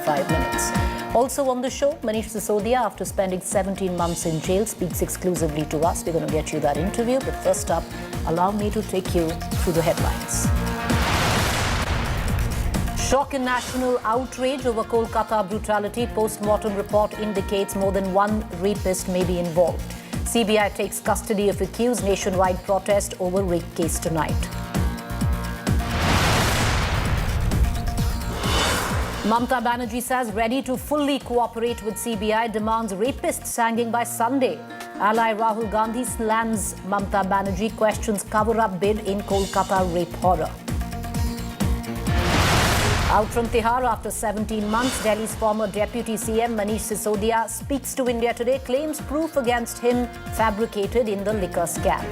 45 minutes. Also on the show, Manish Sisodia, after spending 17 months in jail, speaks exclusively to us. We're going to get you that interview. But first up, allow me to take you through the headlines. Shock and national outrage over Kolkata brutality. Postmortem report indicates more than one rapist may be involved. CBI takes custody of accused. Nationwide protest over rape case tonight. Mamata Banerjee says ready to fully cooperate with CBI, demands rapists hanging by Sunday. Ally Rahul Gandhi slams Mamata Banerjee, questions cover-up bid in Kolkata rape horror. Out from Tihar after 17 months, Delhi's former Deputy CM Manish Sisodia speaks to India today, claims proof against him fabricated in the liquor scam.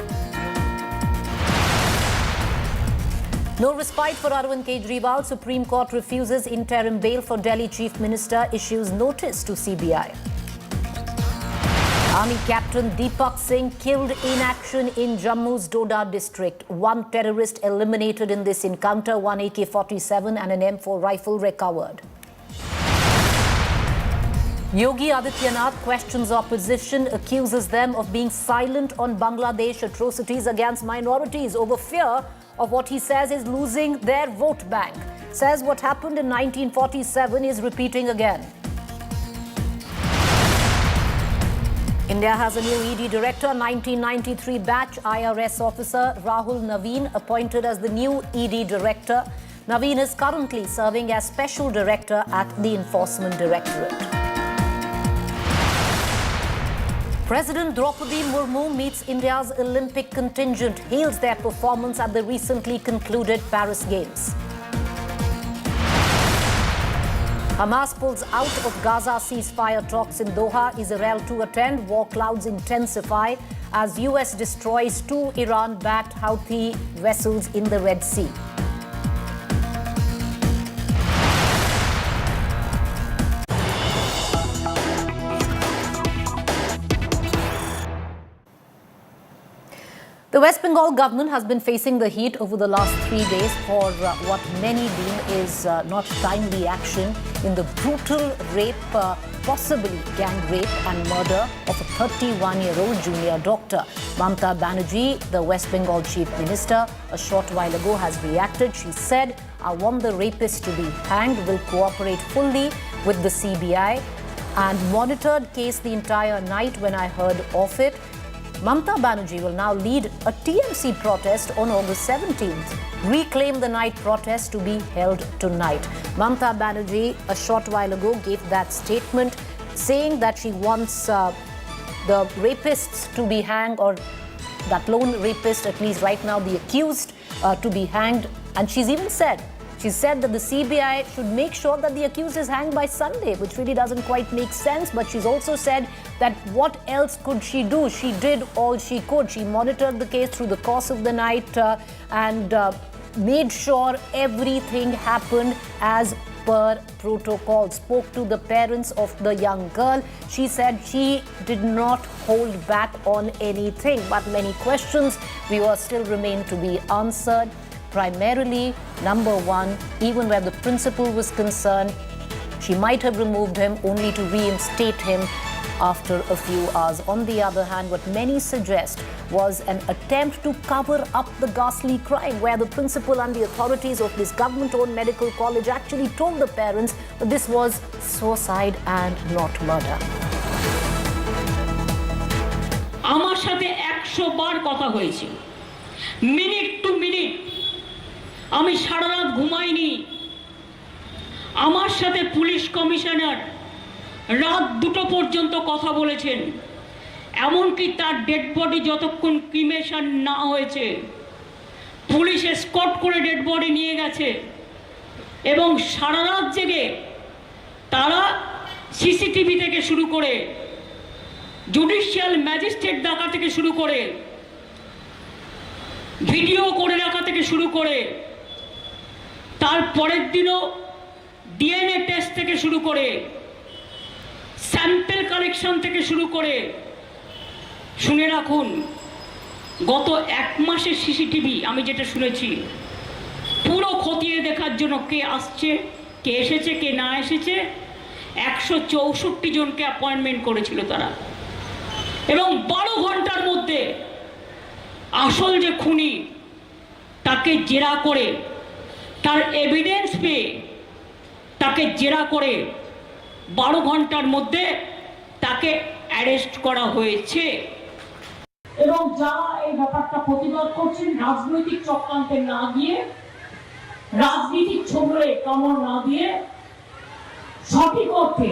No respite for Arvind Kejriwal. Supreme Court refuses interim bail for Delhi Chief Minister, issues notice to CBI. Army Captain Deepak Singh killed in action in Jammu's Doda district. One terrorist eliminated in this encounter, one AK-47 and an M4 rifle recovered. Yogi Adityanath questions opposition, accuses them of being silent on Bangladesh atrocities against minorities over fear of what he says is losing their vote bank. Says what happened in 1947 is repeating again. India has a new ED director, 1993 batch IRS officer Rahul Naveen appointed as the new ED director. Naveen is currently serving as special director at the Enforcement Directorate. President Draupadi Murmu meets India's Olympic contingent, hails their performance at the recently concluded Paris Games. Hamas pulls out of Gaza ceasefire talks in Doha. Israel to attend. War clouds intensify as US destroys two Iran-backed Houthi vessels in the Red Sea. The West Bengal government has been facing the heat over the last 3 days for what many deem is not timely action in the brutal rape, possibly gang rape and murder of a 31-year-old junior doctor. Mamata Banerjee, the West Bengal chief minister, a short while ago has reacted. She said, I want the rapist to be hanged, will cooperate fully with the CBI and monitored case the entire night when I heard of it. Mamata Banerjee will now lead a TMC protest on August 17th. Reclaim the night protest to be held tonight. Mamata Banerjee, a short while ago, gave that statement saying that she wants the rapists to be hanged, or that lone rapist, at least right now, the accused, to be hanged. And she's even said, that the CBI should make sure that the accused is hanged by Sunday, which really doesn't quite make sense. But she's also said that what else could she do? She did all she could. She monitored the case through the course of the night and made sure everything happened as per protocol. Spoke to the parents of the young girl. She said she did not hold back on anything. But many questions, viewers, still remain to be answered. Primarily, number one, even where the principal was concerned, she might have removed him only to reinstate him after a few hours. On the other hand, what many suggest was an attempt to cover up the ghastly crime, where the principal and the authorities of this government-owned medical college actually told the parents that this was suicide and not murder. আমার সাথে 100 বার কথা হয়েছে, minute two minute. আমি সারা রাত ঘুমাইনি। আমার সাথে police commissioner রাত 2টো পর্যন্ত কথা বলেছেন, এমনকি তার ডেড বডি যতক্ষণ ক্রিমেশন না হয়েছে পুলিশ এসকর্ট করে ডেড বডি নিয়ে গেছে এবং সারা রাত জেগে তারা সিসিটিভি থেকে শুরু করে জুডিশিয়াল ম্যাজিস্ট্রেট ডাকা থেকে শুরু করে ভিডিও করে রাখা থেকে শুরু করে তার পরের দিনও ডিএনএ টেস্ট থেকে শুরু করে স্যাম্পল কালেকশন থেকে শুরু করে, শুনে রাখুন, গত 1 মাসের সিসিটিভি আমি যেটা শুনেছি পুরো খতিয়ে দেখার জন্য কে আসছে, কে এসেছে, কে না এসেছে 164 জনকে অ্যাপয়েন্টমেন্ট করেছিল তারা, এবং 12 ঘন্টার মধ্যে আসল যে খুনি তাকে জেরা করে, তার এভিডেন্স পেয়ে তাকে জেরা করে 12 ঘন্টার মধ্যে তাকে অ্যারেস্ট করা হয়েছে। এবং যারা এই ব্যাপারটা প্রতিবাদ করছেন, রাজনৈতিক চক্রান্তে না গিয়ে, রাজনীতিক ছোবলে কামড় না দিয়ে, সঠিক অর্থে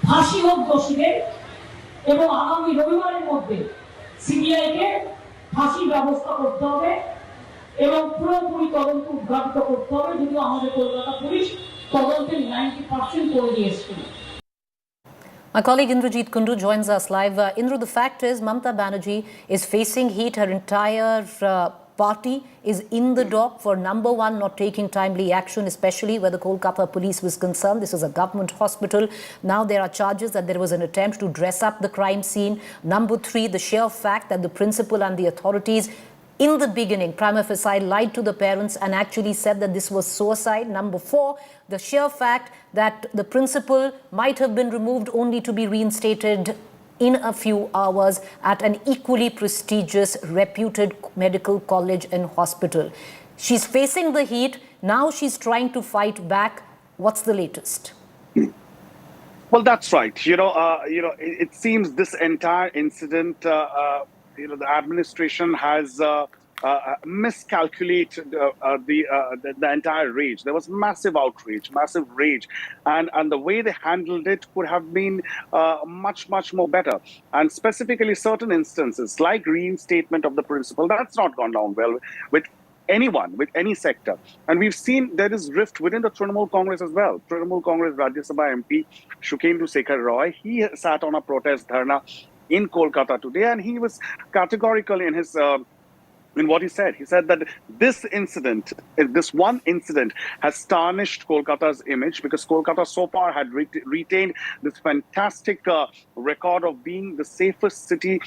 ফাঁসি হোক দোষীদের, এবং আগামী রবিবারের মধ্যে সিবিআইকে ফাঁসির ব্যবস্থা করতে হবে এবং পুরোপুরি তদন্ত উদ্ঘাটিত করতে হবে, যদিও আমাদের কলকাতা পুলিশ তদন্তের 90% করে দিয়েছে। My colleague Indrajit Kundu joins us live. Indra, the fact is Mamata Banerjee is facing heat. Her entire party is in the dock for number one, not taking timely action, especially where the Kolkata police was concerned. This is a government hospital. Now there are charges that there was an attempt to dress up the crime scene. Number three, the sheer fact that the principal and the authorities in the beginning, prima facie, lied to the parents and actually said that this was suicide. Number four, the sheer fact that the principal might have been removed only to be reinstated in a few hours at an equally prestigious, reputed medical college and hospital. She's facing the heat. Now she's trying to fight back. What's the latest? Well, that's right. It seems this entire incident, the administration has miscalculated the entire rage. There was massive outrage, massive rage, and the way they handled it could have been much more better. And specifically, certain instances like reinstatement of the principal, that's not gone down well with anyone, with any sector. And we've seen there is rift within the Trinamool Congress as well. Trinamool Congress Rajya Sabha MP Shukendru Sekhar Roy, he sat on a protest dharna in Kolkata today, and he was categorical in his in what he said. He said that this incident, this one incident, has tarnished Kolkata's image, because Kolkata so far had retained this fantastic record of being the safest city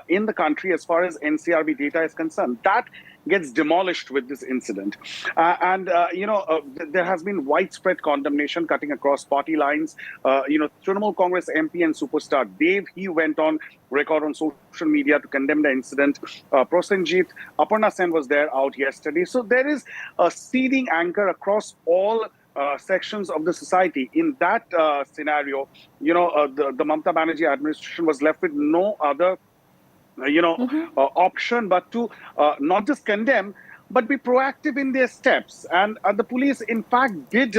in the country as far as NCRB data is concerned. That gets demolished with this incident. There has been widespread condemnation cutting across party lines. Trinamool Congress MP and superstar Dev, he went on record on social media to condemn the incident. Prosenjit, Aparna Sen was there out yesterday. So there is a seething anger across all sections of the society. In that scenario, the Mamata Banerjee administration was left with no other option but to not just condemn, but be proactive in their steps. And the police, in fact, did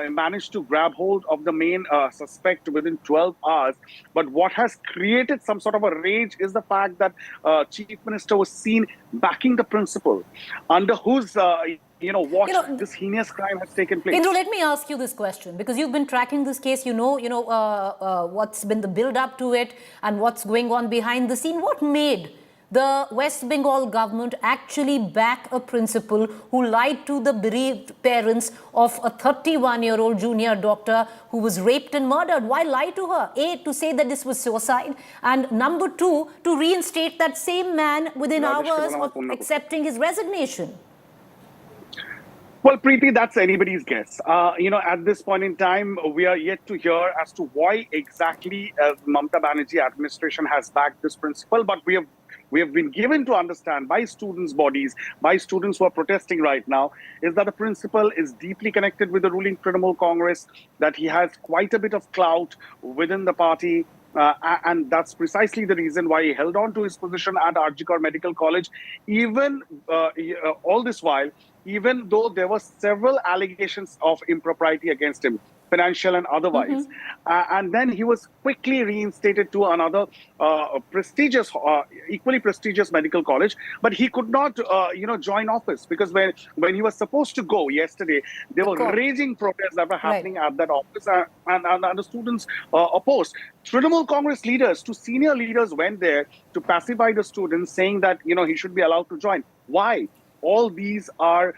manage to grab hold of the main suspect within 12 hours. But what has created some sort of a rage is the fact that Chief Minister was seen backing the principal, under whose this heinous crime has taken place. Indra, let me ask you this question, because you've been tracking this case. What's been the build-up to it and what's going on behind the scene. What made the West Bengal government actually back a principal who lied to the bereaved parents of a 31-year-old junior doctor who was raped and murdered? Why lie to her? A, to say that this was suicide, and number two, to reinstate that same man within hours of accepting his resignation. Well, Preeti, that's anybody's guess. At this point in time, we are yet to hear as to why exactly Mamata Banerjee administration has backed this principal. But we have been given to understand by students' bodies, by students who are protesting right now, is that the principal is deeply connected with the ruling Trinamool Congress, that he has quite a bit of clout within the party. And that's precisely the reason why he held on to his position at Arjikar Medical College, even all this while, even though there were several allegations of impropriety against him, financial and otherwise. And then he was quickly reinstated to another prestigious, equally prestigious medical college. But he could not, join office, because when he was supposed to go yesterday, there were raging protests that were happening at that office, and the students opposed. Trinamool Congress leaders, to senior leaders, went there to pacify the students, saying that he should be allowed to join. Why? All these are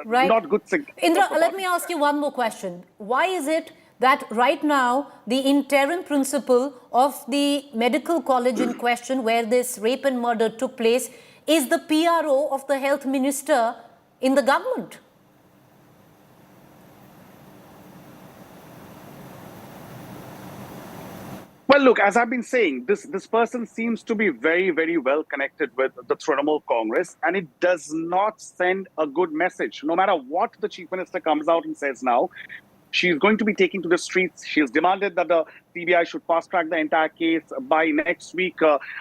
not good signals. Indra, let me ask you one more question. Why is it that right now the interim principal of the medical college in question, where this rape and murder took place, is the PRO of the health minister in the government? Well, look, as I've been saying, this person seems to be very, very well connected with the Trinamool Congress, and it does not send a good message. No matter what the chief minister comes out and says now, she's going to be taking to the streets. She's demanded that the CBI should fast track the entire case by next week.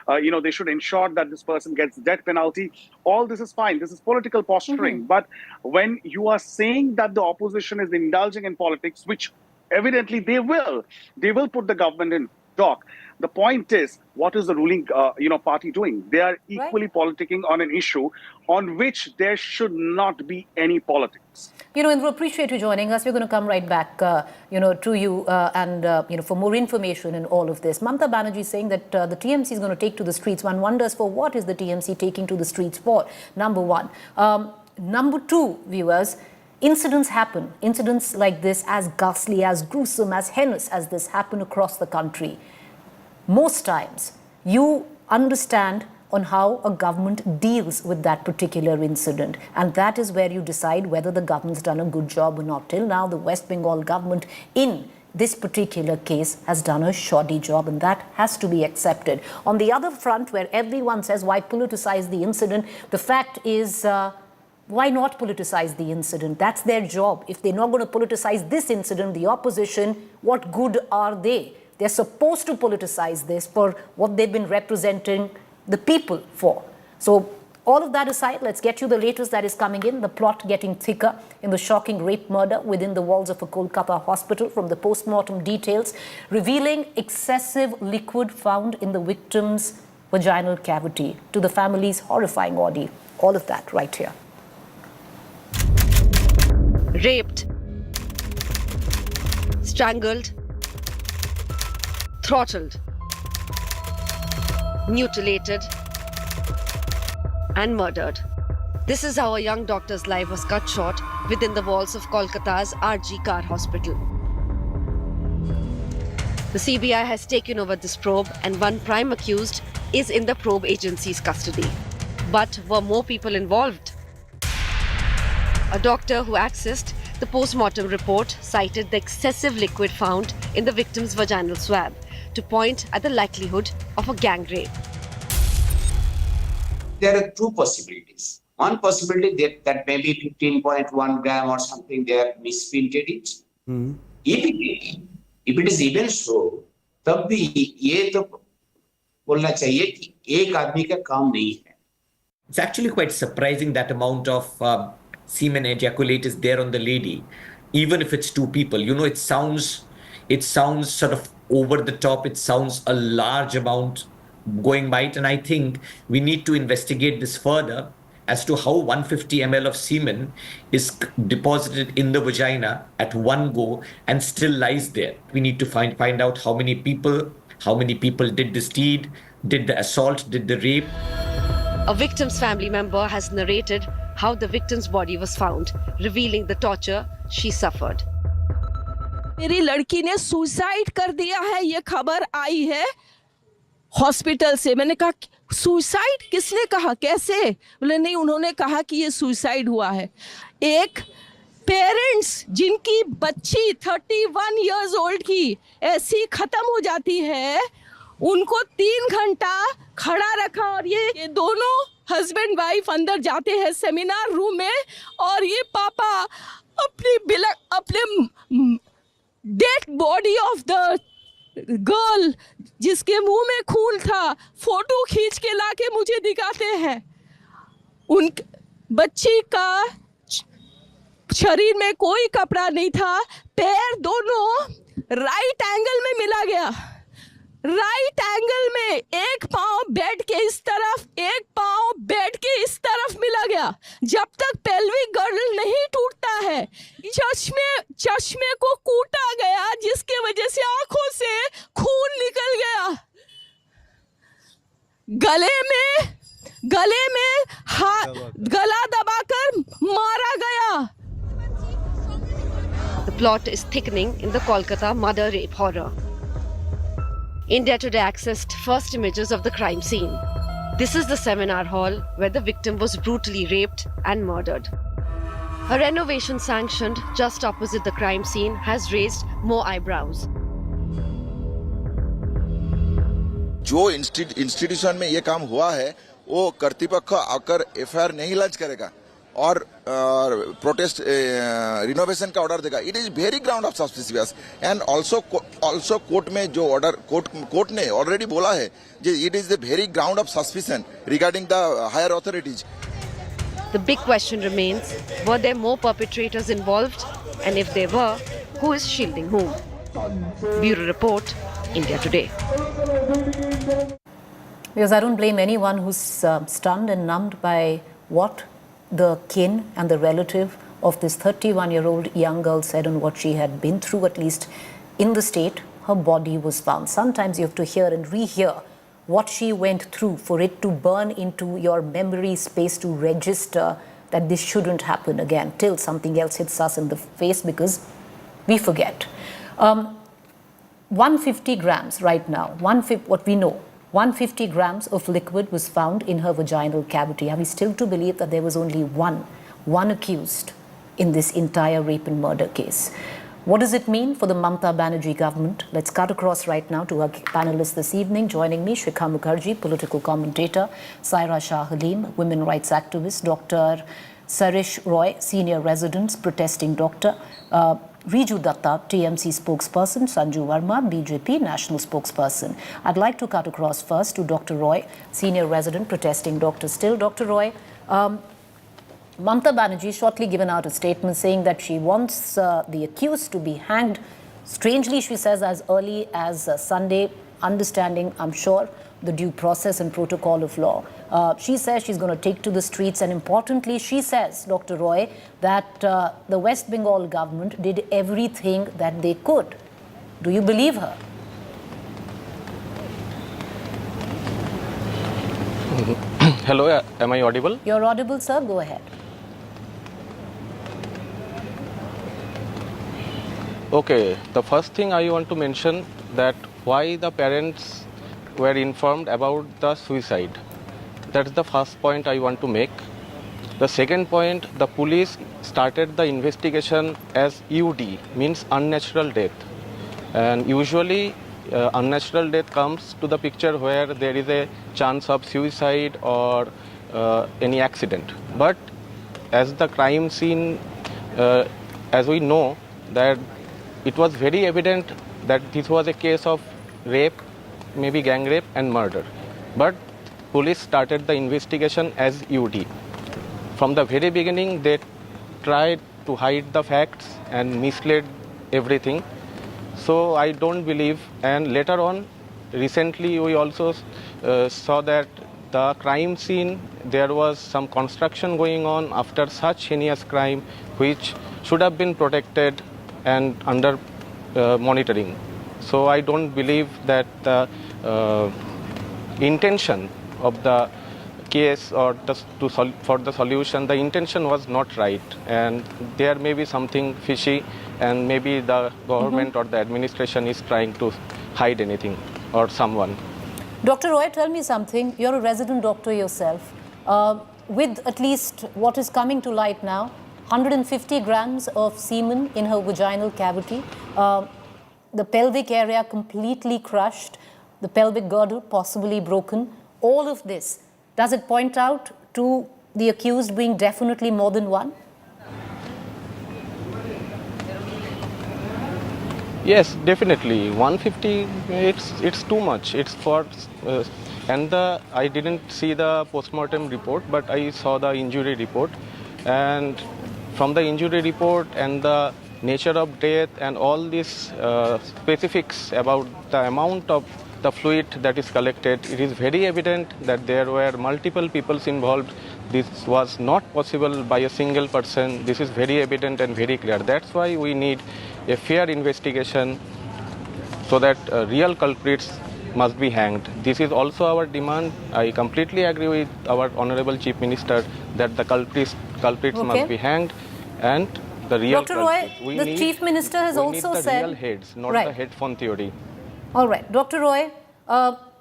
They should ensure that this person gets death penalty. All this is fine. This is political posturing. But when you are saying that the opposition is indulging in politics, which evidently they will put the government in dock. The point is, what is the ruling party doing? They are equally politicking on an issue on which there should not be any politics. Indra, appreciate you joining us. We're going to come right back, to you and for more information in all of this. Mamata Banerjee is saying that the TMC is going to take to the streets. One wonders for what is the TMC taking to the streets for? Number one. Number two, viewers. Incidents happen. Incidents like this, as ghastly, as gruesome, as heinous as this, happen across the country. Most times, you understand on how a government deals with that particular incident. And that is where you decide whether the government's done a good job or not. Till now, the West Bengal government in this particular case has done a shoddy job, and that has to be accepted. On the other front, where everyone says, why politicize the incident? The fact is, why not politicize the incident? That's their job. If they're not going to politicize this incident, the opposition, what good are they? They're supposed to politicize this for what they've been representing the people for. So all of that aside, let's get you the latest that is coming in. The plot getting thicker in the shocking rape murder within the walls of a Kolkata hospital, from the postmortem details revealing excessive liquid found in the victim's vaginal cavity to the family's horrifying ordeal. All of that right here. Raped, strangled, throttled, mutilated, and murdered. This is how a young doctor's life was cut short within the walls of Kolkata's RG Car Hospital. The CBI has taken over this probe, and one prime accused is in the probe agency's custody. But were more people involved? A doctor who accessed the postmortem report cited the excessive liquid found in the victim's vaginal swab to point at the likelihood of a gang rape. There are two possibilities. One possibility that maybe 15.1 gram or something, they have misprinted it. If it is even so, तब भी ये तो बोलना चाहिए कि एक आदमी का काम नहीं है. It's actually quite surprising that amount of semen ejaculate is there on the lady, even if it's two people. It sounds sort of over the top. It sounds a large amount going by it, and I think we need to investigate this further as to how 150 ml of semen is deposited in the vagina at one go and still lies there. We need to find out how many people did this deed, did the assault, did the rape. A victim's family member has narrated how the victim's body was found, revealing the torture she suffered. मेरी लड़की ने suicide कर दिया है, ये खबर आई है hospital से. मैंने कहा सुसाइड किसने कहा, कैसे? बोले नहीं, उन्होंने कहा कि ये सुसाइड हुआ है. एक पेरेंट्स जिनकी बच्ची 31 इयर्स ओल्ड की ऐसी खत्म हो जाती है, उनको 3 घंटा खड़ा रखा, और ये दोनों हस्बैंड वाइफ अंदर जाते हैं सेमिनार रूम में, और ये पापा अपने dead body of the girl जिसके मुंह में खून था फोटो खींच के लाके मुझे दिखाते हैं. उन बच्ची का शरीर में कोई कपड़ा नहीं था, पैर दोनों राइट एंगल में मिला गया. राइट एंगल में एक पांव बेड के इस तरफ, एक पांव बेड के इस तरफ मिला गया. जब तक पेल्विक गर्डल नहीं टूटता है, चश्मे को कूटा गया, जिसके वजह से आंखों से खून निकल गया. गले में गला दबाकर मारा गया. The plot is thickening in the Kolkata murder rape horror. India Today accessed first images of the crime scene. This is the seminar hall where the victim was brutally raped and murdered. A renovation sanctioned just opposite the crime scene has raised more eyebrows. जो institution में ये काम हुआ है वो कर्तृपक्ष आकर FIR नहीं launch करेगा और प्रोटेस्ट रिनोवेशन का ऑर्डर देगा, it is very ground of suspicious and also court में जो ऑर्डर कोर्ट ने ऑलरेडी बोला है कि it is the very ground of suspicion regarding the higher authorities. The big question remains, were there more perpetrators involved? And if there were, who is shielding whom? Bureau Report, India Today. Because I don't blame anyone who's stunned and numbed by what the kin and the relative of this 31-year-old young girl said and what she had been through, at least in the state. Her body was found. Sometimes you have to hear and rehear what she went through for it to burn into your memory space to register that this shouldn't happen again till something else hits us in the face, because we forget. 150 grams right now, what we know, 150 grams of liquid was found in her vaginal cavity. Are we still to believe that there was only one accused in this entire rape and murder case? What does it mean for the Mamata Banerjee government? Let's cut across right now to our panelists this evening. Joining me, Shikha Mukherjee, political commentator, Saira Shah Halim, women rights activist, Dr. Sarish Roy, senior resident, protesting doctor, Riju Datta, TMC spokesperson, Sanju Verma, BJP national spokesperson. I'd like to cut across first to Dr. Roy, senior resident, protesting doctor still. Dr. Roy, Mamata Banerjee shortly given out a statement saying that she wants the accused to be hanged. Strangely, she says as early as Sunday, understanding, I'm sure, the due process and protocol of law. She says she's going to take to the streets, and importantly, she says, Dr. Roy, that the West Bengal government did everything that they could. Do you believe her? Hello, am I audible? You're audible, sir. Go ahead. Okay, the first thing I want to mention that why the parents were informed about the suicide. That's the first point I want to make. The second point, the police started the investigation as UD, means unnatural death. And usually unnatural death comes to the picture where there is a chance of suicide or any accident. But as the crime scene, as we know, that it was very evident that this was a case of rape, maybe gang rape and murder. But police started the investigation as UD. From the very beginning, they tried to hide the facts and mislead everything. So I don't believe, and later on, recently we also saw that the crime scene, there was some construction going on after such heinous crime, which should have been protected and under monitoring. So I don't believe that the intention of the case or for the solution, the intention was not right, and there may be something fishy, and maybe the government or the administration is trying to hide anything or someone. Dr. Roy, tell me something. You're a resident doctor yourself. With at least what is coming to light now, 150 grams of semen in her vaginal cavity, the pelvic area completely crushed, the pelvic girdle possibly broken. All of this, does it point out to the accused being definitely more than one? Yes, definitely. 150, it's too much. It's for, and I didn't see the postmortem report, but I saw the injury report. And from the injury report and the nature of death and all these specifics about the amount of the fluid that is collected, it is very evident that there were multiple people involved. This was not possible by a single person. This is very evident and very clear. That's why we need a fair investigation so that real culprits must be hanged. This is also our demand. I completely agree with our Honorable Chief Minister that the culprits must be hanged, and the real Dr. Roy, the Chief Minister has also said... We need the real heads, not the headphone theory. All right. Dr. Roy,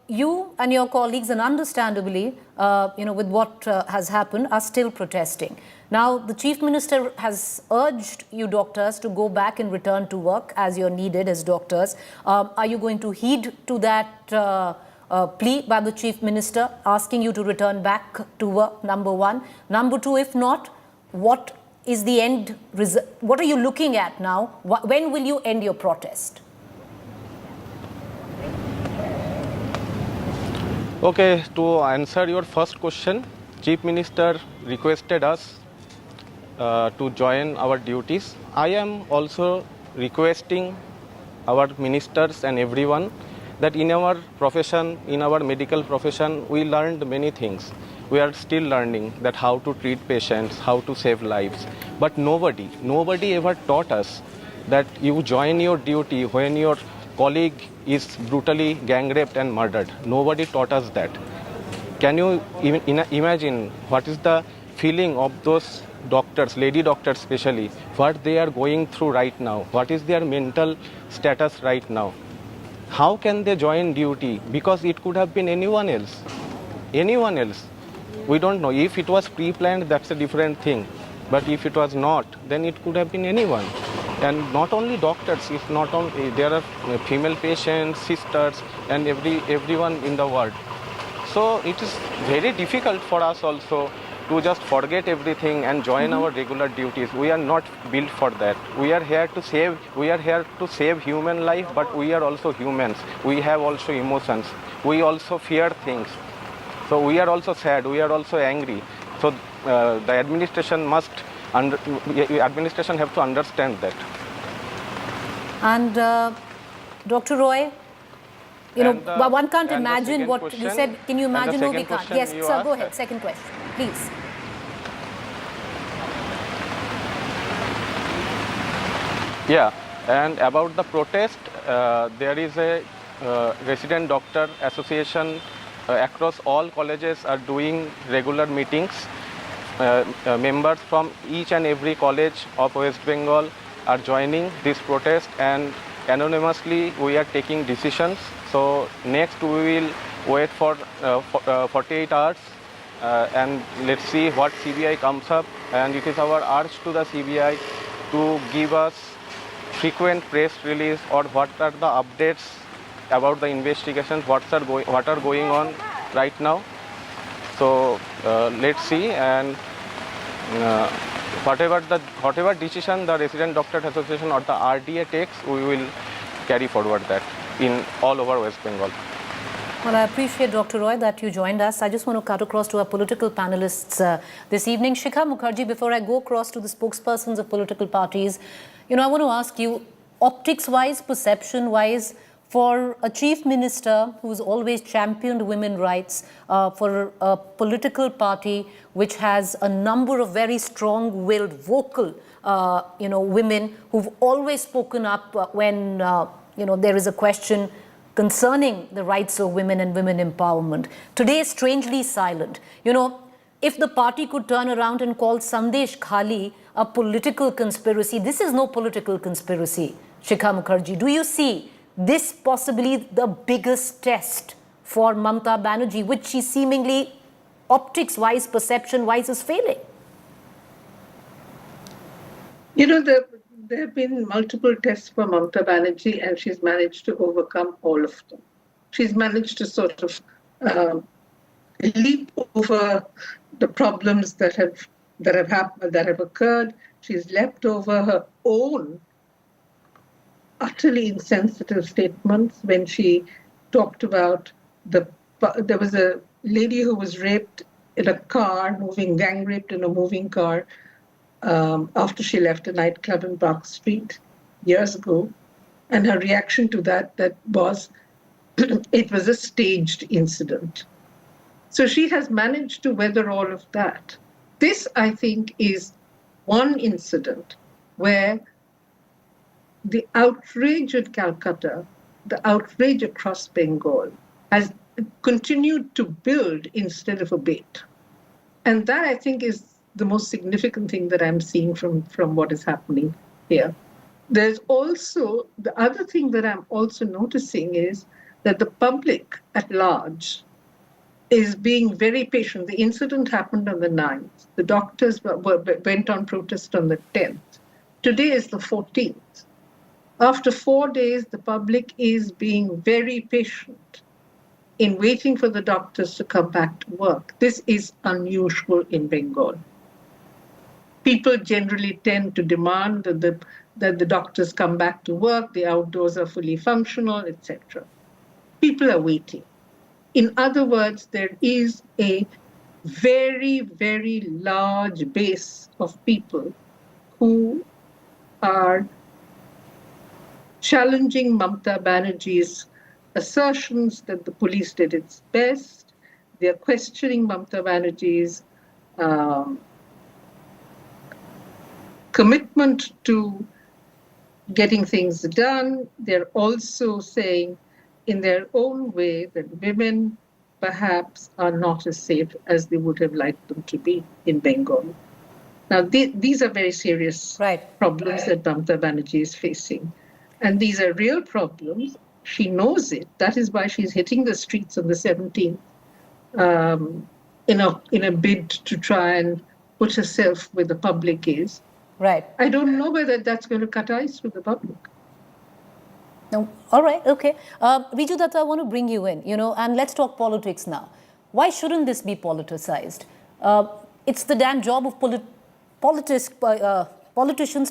you and your colleagues, and understandably, with what has happened, are still protesting. Now, the Chief Minister has urged you doctors to go back and return to work as you're needed as doctors. Are you going to heed to that plea by the Chief Minister asking you to return back to work, number one. Number two, if not, what is the end? What are you looking at now? When will you end your protest? Okay, to answer your first question, Chief Minister requested us to join our duties. I am also requesting our ministers and everyone that in our profession, in our medical profession, we learned many things. We are still learning that how to treat patients, how to save lives. But nobody ever taught us that you join your duty when your colleague is brutally gang raped and murdered. Nobody taught us that. Can you even imagine what is the feeling of those doctors, lady doctors especially, what they are going through right now? What is their mental status right now? How can they join duty? Because it could have been anyone else. Anyone else. We don't know. If it was pre-planned, that's a different thing. But if it was not, then it could have been anyone. And not only doctors, if not only, there are female patients, sisters, and everyone in the world. So it is very difficult for us also to just forget everything and join our regular duties. We are not built for that. We are here to save human life, but we are also humans. We have also emotions. We also fear things. So we are also sad. We are also angry. So the administration administration have to understand that. And Dr. Roy, one can't imagine what question, you said. Can you imagine? No, we can't. Yes, sir, go ahead. Second question, please. Yeah, and about the protest, there is a resident doctor association across all colleges are doing regular meetings. Members from each and every college of West Bengal are joining this protest, and anonymously we are taking decisions. So next we will wait for 48 hours and let's see what CBI comes up. And it is our urge to the CBI to give us frequent press release or what are the updates about the investigations, what are going on right now. So let's see, and whatever decision the Resident Doctor Association or the RDA takes, we will carry forward that in all over West Bengal. Well, I appreciate, Dr. Roy, that you joined us. I just want to cut across to our political panelists this evening. Shikha Mukherjee, before I go across to the spokespersons of political parties, I want to ask you, optics-wise, perception-wise, for a chief minister who's always championed women's rights, for a political party which has a number of very strong-willed, vocal, women who've always spoken up when, there is a question concerning the rights of women and women empowerment. Today, strangely silent. If the party could turn around and call Sandesh Khali a political conspiracy, this is no political conspiracy, Shikha Mukherjee. Do you see this possibly the biggest test for Mamata Banerjee, which she seemingly, optics-wise, perception-wise, is failing? There have been multiple tests for Mamata Banerjee, and she's managed to overcome all of them. She's managed to sort of leap over the problems that have occurred. She's leapt over her own utterly insensitive statements when she talked about there was a lady who was raped in a car, gang raped in a moving car, after she left a nightclub in Park Street years ago. And her reaction to that was, it was a staged incident. So she has managed to weather all of that. This, I think, is one incident where the outrage at Calcutta, the outrage across Bengal, has continued to build instead of abate. And that, I think, is the most significant thing that I'm seeing from what is happening here. There's also, the other thing that I'm also noticing is that the public at large is being very patient. The incident happened on the 9th. The doctors went on protest on the 10th. Today is the 14th. After 4 days, the public is being very patient in waiting for the doctors to come back to work. This is unusual in Bengal. People generally tend to demand that the doctors come back to work, the outdoors are fully functional, etc. People are waiting. In other words, there is a very, very large base of people who are challenging Mamata Banerjee's assertions that the police did its best. They're questioning Mamata Banerjee's commitment to getting things done. They're also saying, in their own way, that women perhaps are not as safe as they would have liked them to be in Bengal. Now, these are very serious problems that Mamata Banerjee is facing. And these are real problems. She knows it. That is why she's hitting the streets on the 17th in a bid to try and put herself where the public is. Right. I don't know whether that's going to cut ice with the public. No. All right. Okay. Riju Datta, I want to bring you in, and let's talk politics now. Why shouldn't this be politicized? It's the damn job of politicians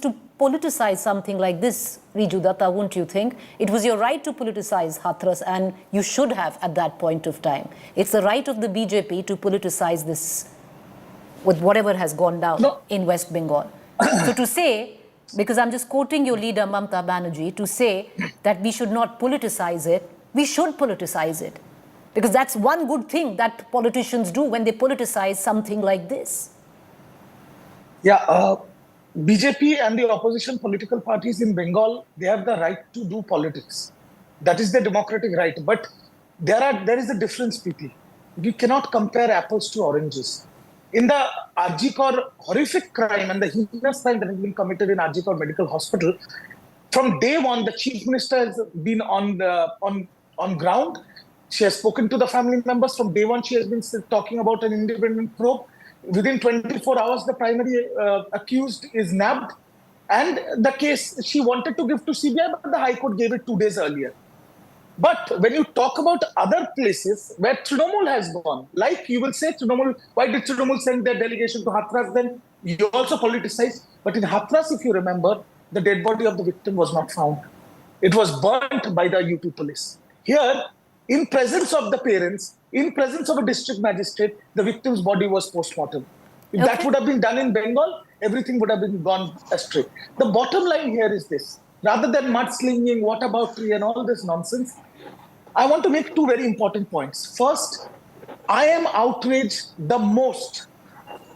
to politicize something like this, Riju Datta, wouldn't you think? It was your right to politicize Hathras, and you should have at that point of time. It's the right of the BJP to politicize this with whatever has gone down in West Bengal. So to say, because I'm just quoting your leader, Mamata Banerjee, to say that we should not politicize it, we should politicize it. Because that's one good thing that politicians do when they politicize something like this. Yeah, BJP and the opposition political parties in Bengal, they have the right to do politics. That is their democratic right. But there is a difference, Preeti. You cannot compare apples to oranges. In the Arjikor horrific crime and the heinous crime that has been committed in Arjikor Medical Hospital, from day one, the Chief Minister has been on ground. She has spoken to the family members. From day one, she has been talking about an independent probe. Within 24 hours, the primary accused is nabbed. And the case she wanted to give to CBI, but the High Court gave it 2 days earlier. But when you talk about other places where Trinamool has gone, like you will say Trinamool, why did Trinamool send their delegation to Hathras then? You also politicize. But in Hathras, if you remember, the dead body of the victim was not found. It was burnt by the UP police. Here, in presence of the parents, in presence of a district magistrate, the victim's body was postmortem. If that would have been done in Bengal, everything would have been gone astray. The bottom line here is this. Rather than mudslinging, whataboutery and all this nonsense, I want to make two very important points. First, I am outraged the most.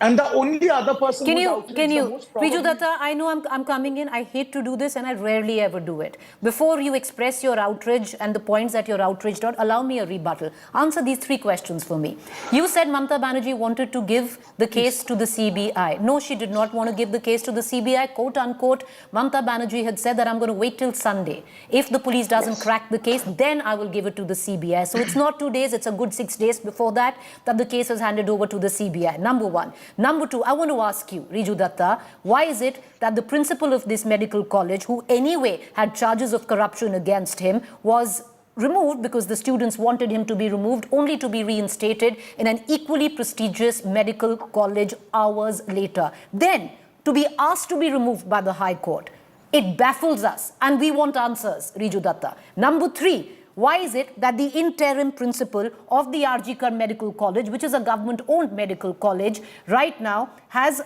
And the only other person who is outraged the most probably... Riju Datta, I know I'm coming in. I hate to do this and I rarely ever do it. Before you express your outrage and the points that you're outraged on, allow me a rebuttal. Answer these three questions for me. You said Mamata Banerjee wanted to give the case to the CBI. No, she did not want to give the case to the CBI. Quote unquote, Mamata Banerjee had said that I'm going to wait till Sunday. If the police doesn't crack the case, then I will give it to the CBI. So it's not 2 days, it's a good 6 days before that the case was handed over to the CBI. Number one. Number two, I want to ask you, Riju Datta, why is it that the principal of this medical college, who anyway had charges of corruption against him, was removed because the students wanted him to be removed, only to be reinstated in an equally prestigious medical college hours later? Then, to be asked to be removed by the High Court. It baffles us and we want answers, Riju Datta. Number three, why is it that the interim principal of the Arjikar Medical College, which is a government-owned medical college, right now has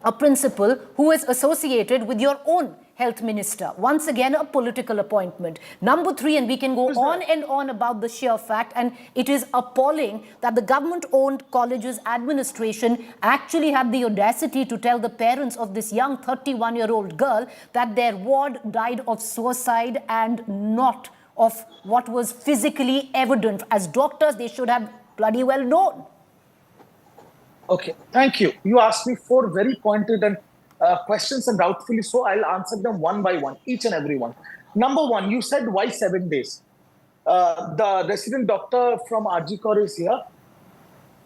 a principal who is associated with your own health minister? Once again, a political appointment. Number three, and we can go on and on about the sheer fact, and it is appalling that the government-owned college's administration actually had the audacity to tell the parents of this young 31-year-old girl that their ward died of suicide and not of what was physically evident. As doctors, they should have bloody well known. Okay, thank you. You asked me four very pointed and questions, and doubtfully so. I'll answer them one by one, each and every one. Number one, you said why 7 days? The resident doctor from Arjikor is here.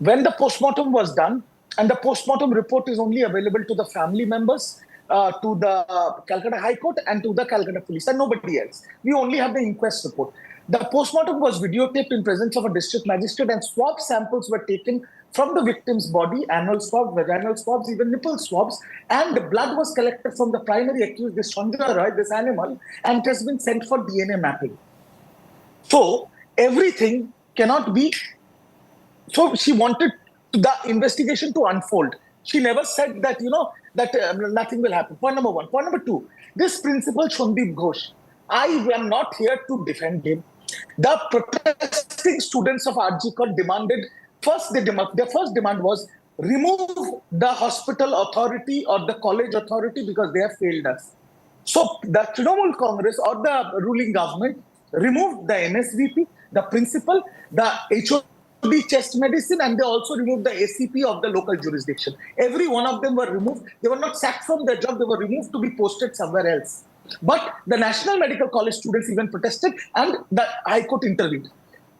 When the postmortem was done, and the postmortem report is only available to the family members, to the Calcutta High Court and to the Calcutta Police, and nobody else. We only have the inquest report. The postmortem was videotaped in presence of a district magistrate, and swab samples were taken from the victim's body, anal swabs, vaginal swabs, even nipple swabs, and the blood was collected from the primary accused, this Sanjay Roy, this animal, and it has been sent for DNA mapping. So everything cannot be. So she wanted the investigation to unfold. She never said that, that nothing will happen. Point number one. Point number two, this principal Shondeep Ghosh, I am not here to defend him. The protesting students of RG demanded, their first demand was remove the hospital authority or the college authority because they have failed us. So the Trinamool Congress or the ruling government removed the NSVP, the principal, the HOD chest medicine, and they also removed the ACP of the local jurisdiction. Every one of them were removed. They were not sacked from their job. They were removed to be posted somewhere else. But the National Medical College students even protested, and the High Court intervened.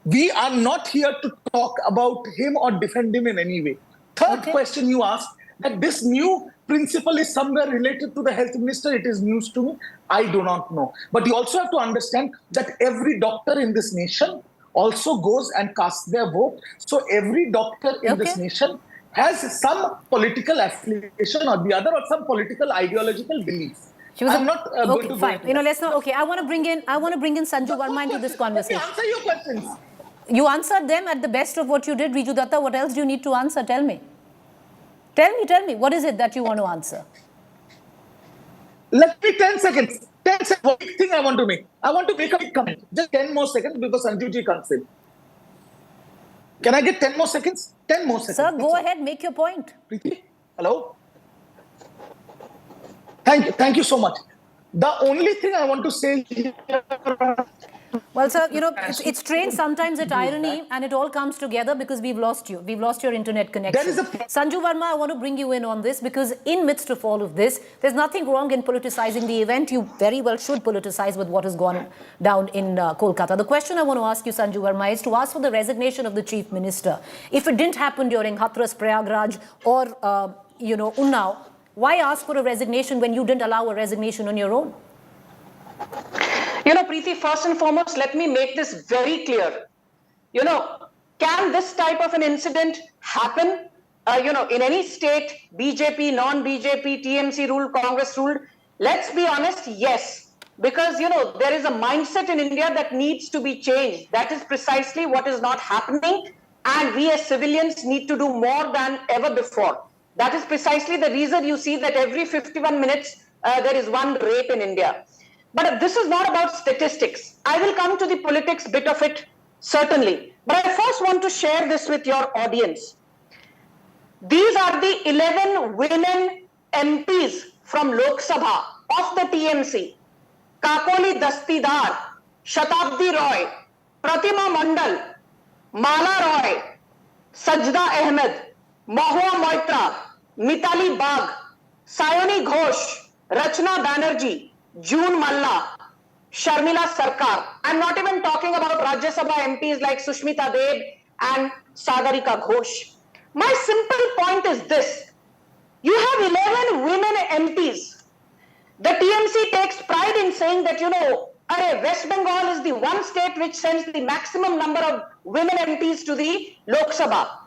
We are not here to talk about him or defend him in any way. Third question you asked, that this new principle is somewhere related to the health minister. It is news to me. I do not know. But you also have to understand that every doctor in this nation also goes and casts their vote. So every doctor in this nation has some political affiliation or the other, or some political ideological belief. I'm not going to fine. Let's not. Okay, I want to bring in Sanju Verma into this conversation. Let me answer your questions. You answered them at the best of what you did, Riju Datta. What else do you need to answer? Tell me. Tell me. What is it that you want to answer? Let me 10 seconds. 10 seconds. One thing I want to make. I want to make a big comment. Just 10 more seconds because Sanjuji comes in. Can I get 10 more seconds? 10 more seconds. Sir, go ahead. Make your point. Preeti, hello? Thank you so much. The only thing I want to say here... Well, sir, it's strange sometimes at irony, and it all comes together because we've lost you. We've lost your internet connection. Sanju Verma, I want to bring you in on this because in midst of all of this, there's nothing wrong in politicizing the event. You very well should politicize with what has gone down in Kolkata. The question I want to ask you, Sanju Verma, is to ask for the resignation of the Chief Minister. If it didn't happen during Hathras, Prayagraj or, Unnao, why ask for a resignation when you didn't allow a resignation on your own? Preeti, first and foremost, let me make this very clear. Can this type of an incident happen, in any state, BJP, non-BJP, TMC ruled, Congress ruled? Let's be honest, yes. Because, there is a mindset in India that needs to be changed. That is precisely what is not happening. And we as civilians need to do more than ever before. That is precisely the reason you see that every 51 minutes, there is one rape in India. But this is not about statistics. I will come to the politics bit of it, certainly. But I first want to share this with your audience. These are the 11 women MPs from Lok Sabha of the TMC. Kakoli Dastidar, Shatabdi Roy, Pratima Mandal, Mala Roy, Sajda Ahmed, Mahua Moitra, Mitali Bagh, Sayoni Ghosh, Rachna Banerjee, June Malla, Sharmila Sarkar. I'm not even talking about Rajya Sabha MPs like Sushmita Deb and Sagarika Ghosh. My simple point is this. You have 11 women MPs. The TMC takes pride in saying that, West Bengal is the one state which sends the maximum number of women MPs to the Lok Sabha.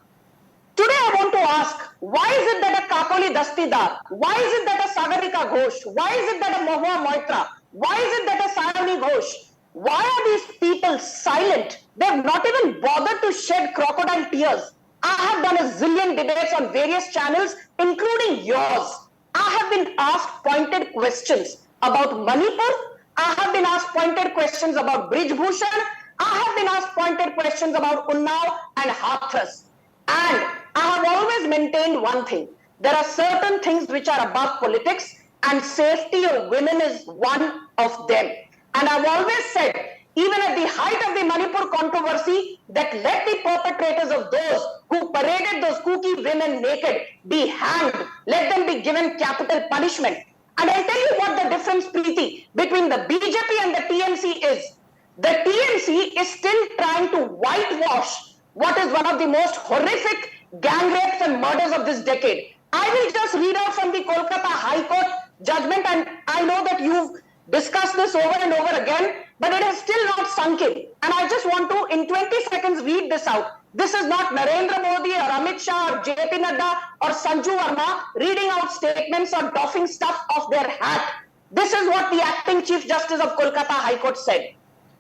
Today I want to ask, why is it that a Kakoli Dastidar, why is it that a Sagarika Ghosh, why is it that a Mahua Moitra, why is it that a Sayoni Ghosh, why are these people silent? They have not even bothered to shed crocodile tears. I have done a zillion debates on various channels, including yours. I have been asked pointed questions about Manipur. I have been asked pointed questions about Brij Bhushan. I have been asked pointed questions about Unnao and Hathras. And I have always maintained one thing. There are certain things which are above politics, and safety of women is one of them. And I've always said, even at the height of the Manipur controversy, that let the perpetrators of those who paraded those kooky women naked be hanged. Let them be given capital punishment. And I'll tell you what the difference, Preeti, between the BJP and the TMC is. The TMC is still trying to whitewash what is one of the most horrific gang rapes and murders of this decade. I will just read out from the Kolkata High Court judgment, and I know that you've discussed this over and over again. but it has still not sunk in. And I just want to, in 20 seconds, read this out. This is not Narendra Modi or Amit Shah or JP Nadda or Sanju Verma reading out statements or doffing stuff off their hat. This is what the acting Chief Justice of Kolkata High Court said.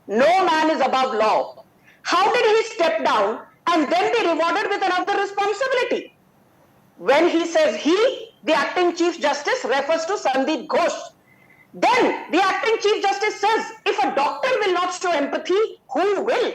No man is above law. How did he step down and then be rewarded with another responsibility? When he says he, the acting Chief Justice refers to Sandeep Ghosh. Then the acting Chief Justice says, if a doctor will not show empathy, who will?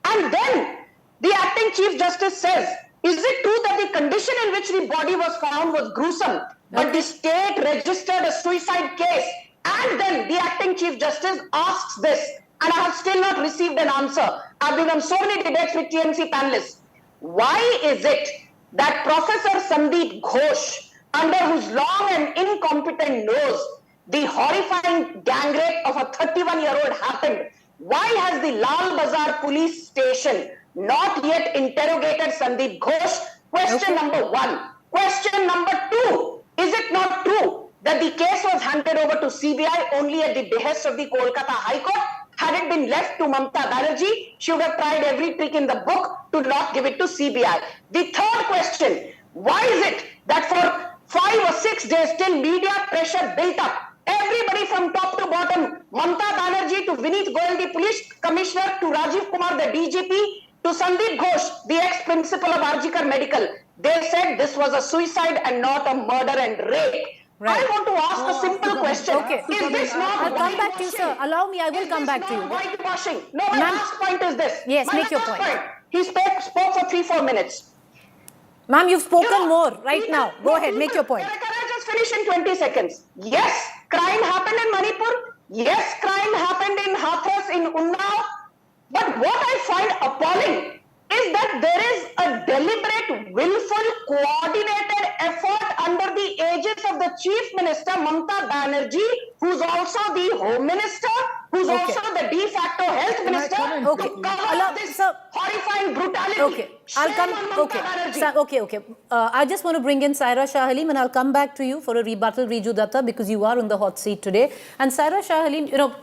And then the acting Chief Justice says, is it true that the condition in which the body was found was gruesome, but the state registered a suicide case? And then the acting Chief Justice asks this, and I have still not received an answer. I've been on so many debates with TMC panelists. Why is it that Professor Sandeep Ghosh, under whose long and incompetent nose the horrifying gang rape of a 31-year-old happened, why has the Lal Bazar police station not yet interrogated Sandeep Ghosh? Question number one. Question number two. Is it not true that the case was handed over to CBI only at the behest of the Kolkata High Court? Had it been left to Mamata Banerjee, she would have tried every trick in the book to not give it to CBI. The third question. Why is it that for 5 or 6 days till media pressure built up, everybody from top to bottom, Mamata Banerjee to Vinesh Goyal, the police commissioner, to Rajiv Kumar, the DGP, to Sandeep Ghosh, the ex-principal of Arjikar Medical, they said this was a suicide and not a murder and rape. Right. I want to ask a simple question. Okay. Is this not I'll come back to you, sir. Allow me, I will come back to you. Whitewashing? No, my last point is this. Yes, my make your last point. He spoke for 3-4 minutes. Ma'am, you've spoken more right now. Go ahead, make your point. Can I just finish in 20 seconds? Yes, crime happened in Manipur. Yes, crime happened in Hathras, in Unnao. But what I find appalling is that there is a deliberate, willful, coordinated effort under the aegis of the Chief Minister, Mamata Banerjee, who's also the Home Minister, who's also the de facto Health Minister, to cover this horrifying brutality. Okay, I'll come. I just want to bring in Saira Shah Halim, and I'll come back to you for a rebuttal, Riju Datta, because you are on the hot seat today. And Saira Shah Halim, you know,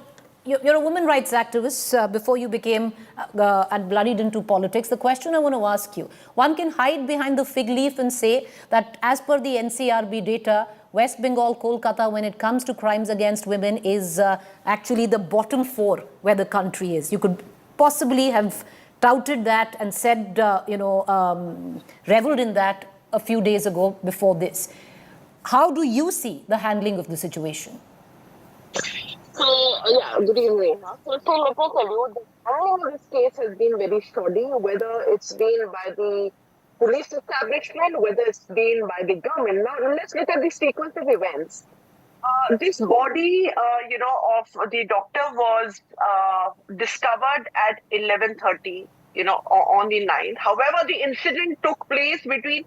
you're a women rights activist before you became and bloodied into politics. The question I want to ask you, one can hide behind the fig leaf and say that as per the NCRB data, West Bengal, Kolkata, when it comes to crimes against women, is actually the bottom 4 where the country is. You could possibly have touted that and said, reveled in that a few days ago before this. How do you see the handling of the situation? So, good evening. So, let me tell you, the handling of this case has been very shoddy, whether it's been by the police establishment, whether it's been by the government. Now, let's look at the sequence of events. This body, of the doctor was discovered at 11:30, on the 9th. However, the incident took place between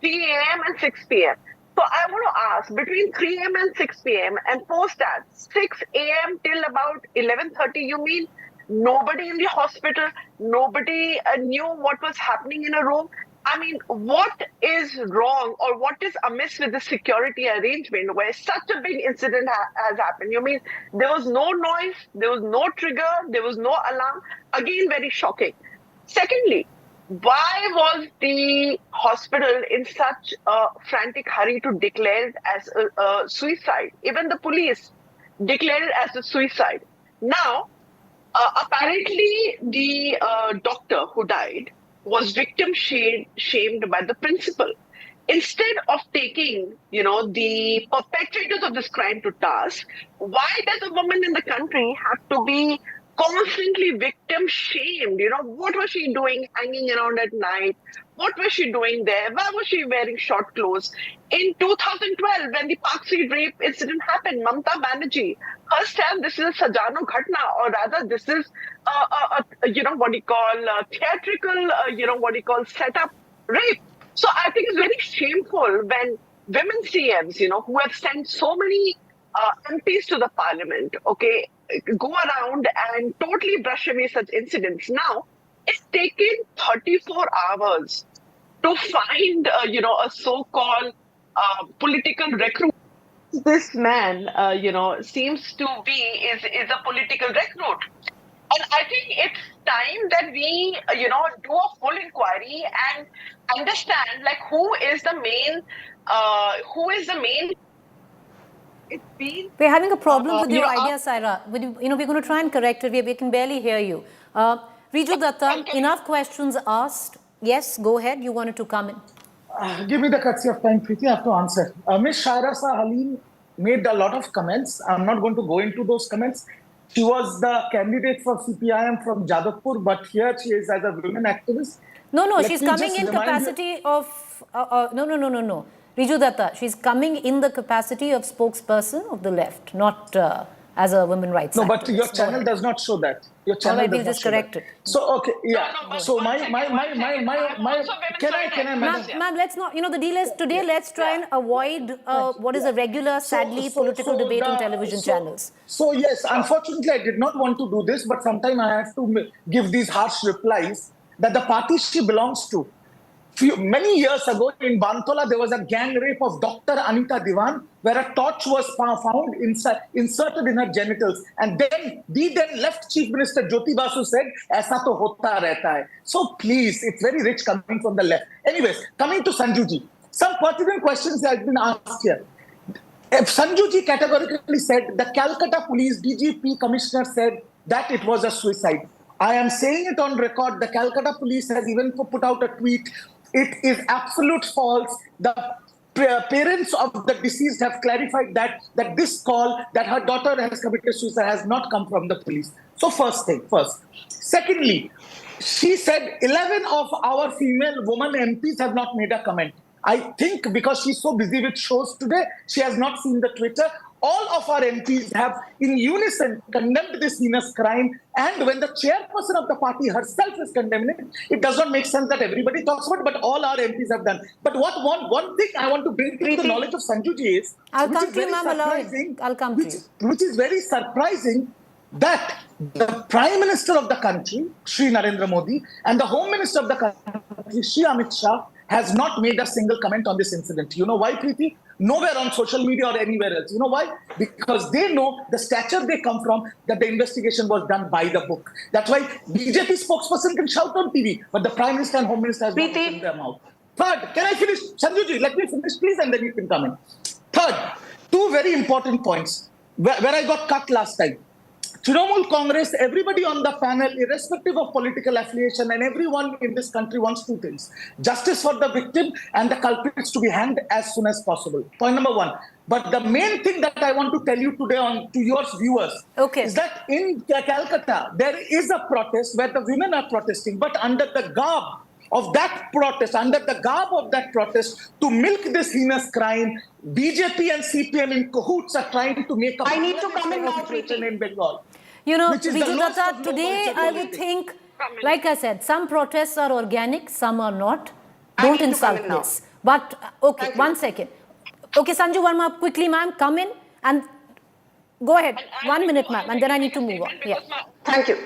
3 a.m. and 6 p.m. So I want to ask, between 3 a.m. and 6 p.m. and post that, 6 a.m. till about 11:30, you mean nobody in the hospital, nobody knew what was happening in a room? I mean, what is wrong or what is amiss with the security arrangement where such a big incident has happened? You mean there was no noise, there was no trigger, there was no alarm? Again, very shocking. Secondly, why was the hospital in such a frantic hurry to declare it as a suicide? Even the police declared it as a suicide. Now, apparently the doctor who died was victim shamed by the principal. Instead of taking, the perpetrators of this crime to task, why does a woman in the country have to be constantly victim shamed? What was she doing hanging around at night? What was she doing there? Why was she wearing short clothes? In 2012, when the Park Street rape incident happened, Mamata Banerjee, her stand, this is a Sajano Ghatna, or rather this is theatrical, setup rape. So I think it's very shameful when women CMs, who have sent so many MPs to the parliament, go around and totally brush away such incidents. Now, it's taken 34 hours to find, a so-called political recruit this man, seems to be is a political recruit. And I think it's time that we, do a full inquiry and understand, like, who is the main. It's been, We're having a problem with your know, idea, Saira. We're going to try and correct it. We can barely hear you. Riju Datta, enough questions asked. Yes, go ahead. You wanted to come in. Give me the courtesy of time, Preeti. I have to answer. Ms. Shaira Shah Halim made a lot of comments. I'm not going to go into those comments. She was the candidate for CPIM from Jadavpur, but here she is as a women activist. No, she's coming in capacity of... No. Riju Datta, she's coming in the capacity of spokesperson of the left, not as a women rights activist. No, but your channel does not show that. Your channel All right, does we'll not just show correct that. it. So, okay, yeah. So my, can I, Ma'am, let's not, the deal is today, let's try and avoid what is a regular, sadly, political debate on television channels. So yes, unfortunately, I did not want to do this, but sometimes I have to give these harsh replies that the party she belongs to. Many years ago in Bantola, there was a gang rape of Dr. Anita Diwan, where a torch was found inserted in her genitals. And then the then left Chief Minister Jyoti Basu said, "Aisa to hota rehta hai." So please, it's very rich coming from the left. Anyways, coming to Sanjuji, some pertinent questions have been asked here. If Sanjuji categorically said, the Calcutta Police DGP Commissioner said that it was a suicide. I am saying it on record. The Calcutta Police has even put out a tweet. It is absolute false. The parents of the deceased have clarified that this call that her daughter has committed suicide has not come from the police. So first. Secondly, she said 11 of our female women MPs have not made a comment. I think because she's so busy with shows today, she has not seen the Twitter. All of our MPs have in unison condemned this heinous crime. And when the chairperson of the party herself is condemning it, it does not make sense that everybody talks about it, but all our MPs have done. But one thing I want to bring to the knowledge of Sanjuji is, I'll come to you, ma'am, I'll come to you. Which is very surprising, that the Prime Minister of the country, Shri Narendra Modi, and the Home Minister of the country, Shri Amit Shah, has not made a single comment on this incident. You know why, Preeti? Nowhere on social media or anywhere else. You know why? Because they know the stature they come from, that the investigation was done by the book. That's why BJP spokesperson can shout on TV, but the Prime Minister and Home Minister has not opened their mouth. Third, can I finish? Sanjuji, let me finish, please, and then you can come in. Third, two very important points where I got cut last time. Trinamool Congress, everybody on the panel, irrespective of political affiliation, and everyone in this country wants two things: justice for the victim and the culprits to be hanged as soon as possible. Point number one. But the main thing that I want to tell you today to your viewers is that in Calcutta, there is a protest where the women are protesting, but under the garb of that protest, to milk this heinous crime, BJP and CPM in cahoots are trying to make a... I need to come in now, Preeti. In Bengal. You know, Riju Datta, today I would think, like I said, some protests are organic, some are not. Don't insult this. But, okay, one second. Okay, Sanju Verma, quickly, ma'am, come in and go ahead. 1 minute, ma'am, and then I need to move on. Yeah. Thank you.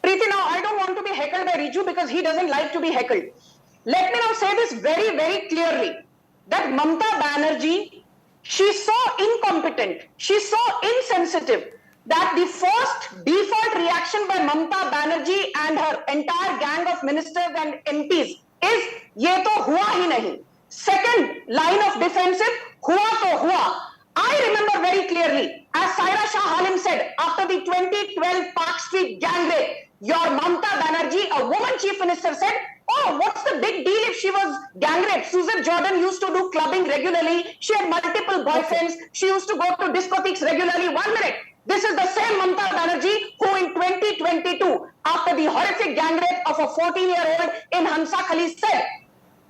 Preeti, now I don't want to be heckled by Riju because he doesn't like to be heckled. Let me now say this very, very clearly, that Mamata Banerjee, she's so incompetent, she's so insensitive, that the first default reaction by Mamata Banerjee and her entire gang of ministers and MPs is, ye to hua hi nahi. Second line of defensive, hua to hua. I remember very clearly, as Saira Shah Halim said, after the 2012 Park Street gang rape, your Mamata Banerjee, a woman chief minister, said, "Oh, what's the big deal if she was gang raped? Susan Jordan used to do clubbing regularly. She had multiple boyfriends. She used to go to discotheques regularly." 1 minute. This is the same Mamata Banerjee who in 2022, after the horrific gang rape of a 14-year-old in Hansa Khali said,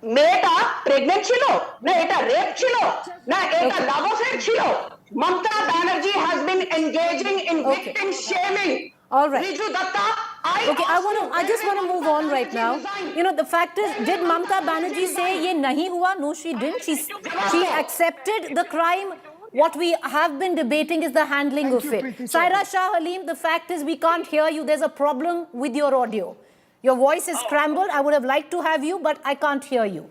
"Meta pregnant chilo, na eta rape chilo, na eta love affair chilo." Mamata Banerjee has been engaging in victim shaming. All right. Riju Datta, I just want to move on right now. You know, the fact is, did Mamata Banerjee say ye nahi hua? No, she didn't. She accepted the crime. What we have been debating is the handling of it. Saira Shah Halim, the fact is we can't hear you. There's a problem with your audio. Your voice is scrambled. I would have liked to have you, but I can't hear you.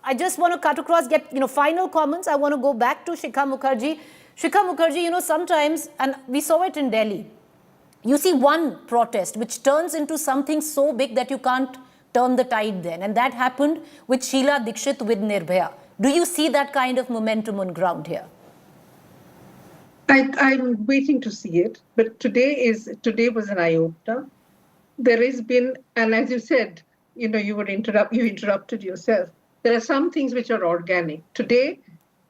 I just want to cut across, get final comments. I want to go back to Shikha Mukherjee. Shikha Mukherjee, sometimes, and we saw it in Delhi, you see one protest which turns into something so big that you can't turn the tide then. And that happened with Sheila Dikshit with Nirbhaya. Do you see that kind of momentum on ground here? I'm waiting to see it, but today was an eye-opener. There has been, and as you said, you interrupted yourself. There are some things which are organic. Today,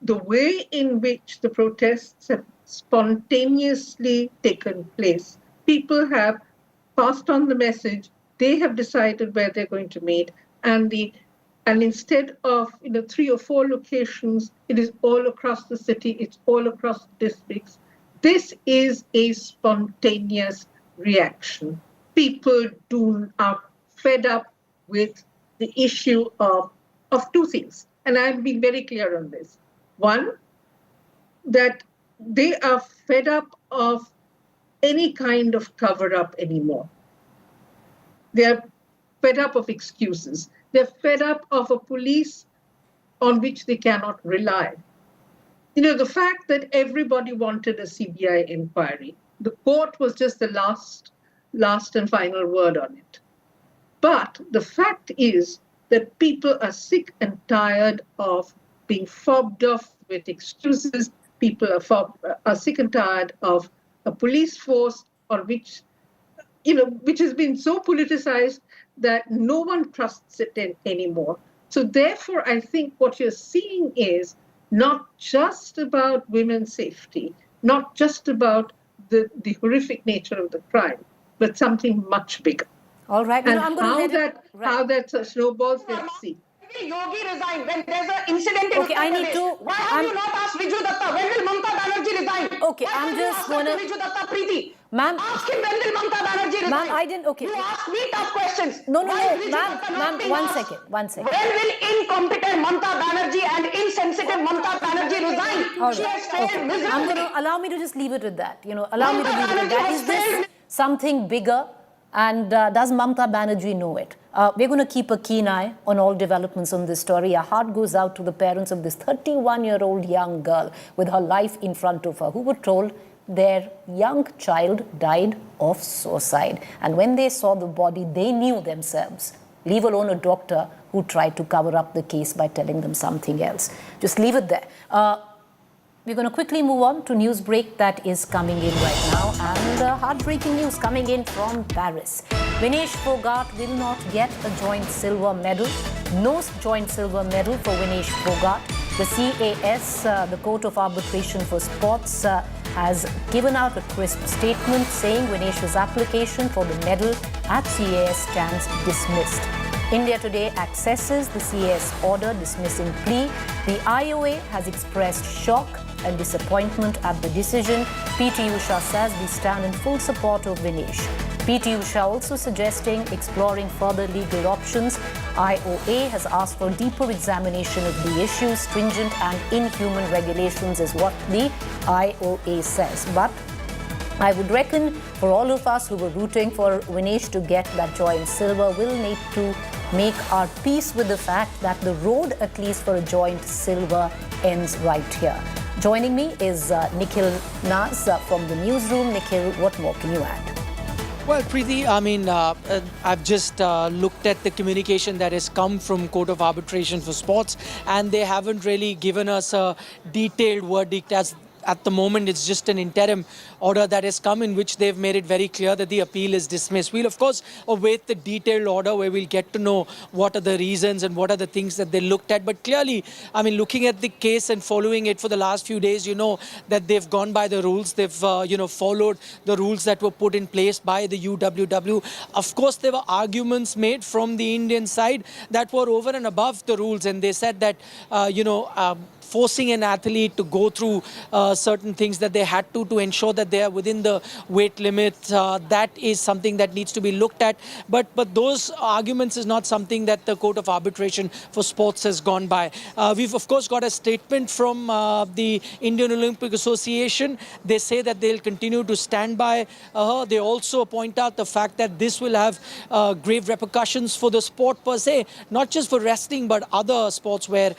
the way in which the protests have spontaneously taken place, people have passed on the message, they have decided where they're going to meet, and instead of 3 or 4 locations, it is all across the city, it's all across the districts. This is a spontaneous reaction. People are fed up with the issue of 2 things, and I've been very clear on this. One, that they are fed up of any kind of cover-up anymore. They're fed up of excuses. They're fed up of a police on which they cannot rely. The fact that everybody wanted a CBI inquiry, the court was just the last and final word on it. But the fact is that people are sick and tired of being fobbed off with excuses. People are sick and tired of a police force which has been so politicized that no one trusts it anymore. So therefore, I think what you're seeing is not just about women's safety, not just about the horrific nature of the crime, but something much bigger. All right. And how that snowballs, let's see. When will Yogi resign? When there's an incident in Okay, I need to. Why have you not asked Viju Datta? When will Mamata Banerjee resign? Okay, I'm just going to. Viju Datta, Preeti. Ma'am. Ask him when will Mamata Banerjee resign? Ma'am, I didn't. Okay. You ask me tough questions. No. Ma'am, one second. When will incompetent Mamata Banerjee and insensitive Mamata Banerjee resign? All right. She has failed miserably. I'm going to allow me to just leave it with that. Allow me to leave it with that. Is this something bigger? And does Mamata Banerjee know it? We're going to keep a keen eye on all developments on this story. Our heart goes out to the parents of this 31-year-old young girl with her life in front of her, who were told their young child died of suicide. And when they saw the body, they knew themselves, leave alone a doctor who tried to cover up the case by telling them something else. Just leave it there. We're going to quickly move on to news break that is coming in right now, and heartbreaking news coming in from Paris. Vinesh Phogat will not get a joint silver medal. No joint silver medal for Vinesh Phogat. The CAS, the Court of Arbitration for Sports, has given out a crisp statement saying Vinesh's application for the medal at CAS stands dismissed. India Today accesses the CAS order dismissing plea. The IOA has expressed shock and disappointment at the decision. PT Usha says we stand in full support of Vinesh. PT Usha also suggesting exploring further legal options. IOA has asked for deeper examination of the issue. Stringent and inhuman regulations is what the IOA says. But I would reckon for all of us who were rooting for Vinesh to get that joint silver, we'll need to make our peace with the fact that the road, at least for a joint silver, ends right here. Joining me is Nikhil Nas from the newsroom. Nikhil, what more can you add? Well, Preeti, I've just looked at the communication that has come from Court of Arbitration for Sports, and they haven't really given us a detailed verdict as at the moment. It's just an interim order that has come in which they've made it very clear that the appeal is dismissed. We'll, of course, await the detailed order where we'll get to know what are the reasons and what are the things that they looked at. But clearly, looking at the case and following it for the last few days, you know that they've gone by the rules. They've, followed the rules that were put in place by the UWW. Of course, there were arguments made from the Indian side that were over and above the rules. And they said that, forcing an athlete to go through certain things that they had to ensure that they are within the weight limit. That is something that needs to be looked at. But those arguments is not something that the Court of Arbitration for Sports has gone by. We've, of course, got a statement from the Indian Olympic Association. They say that they'll continue to stand by her. They also point out the fact that this will have grave repercussions for the sport per se, not just for wrestling, but other sports where,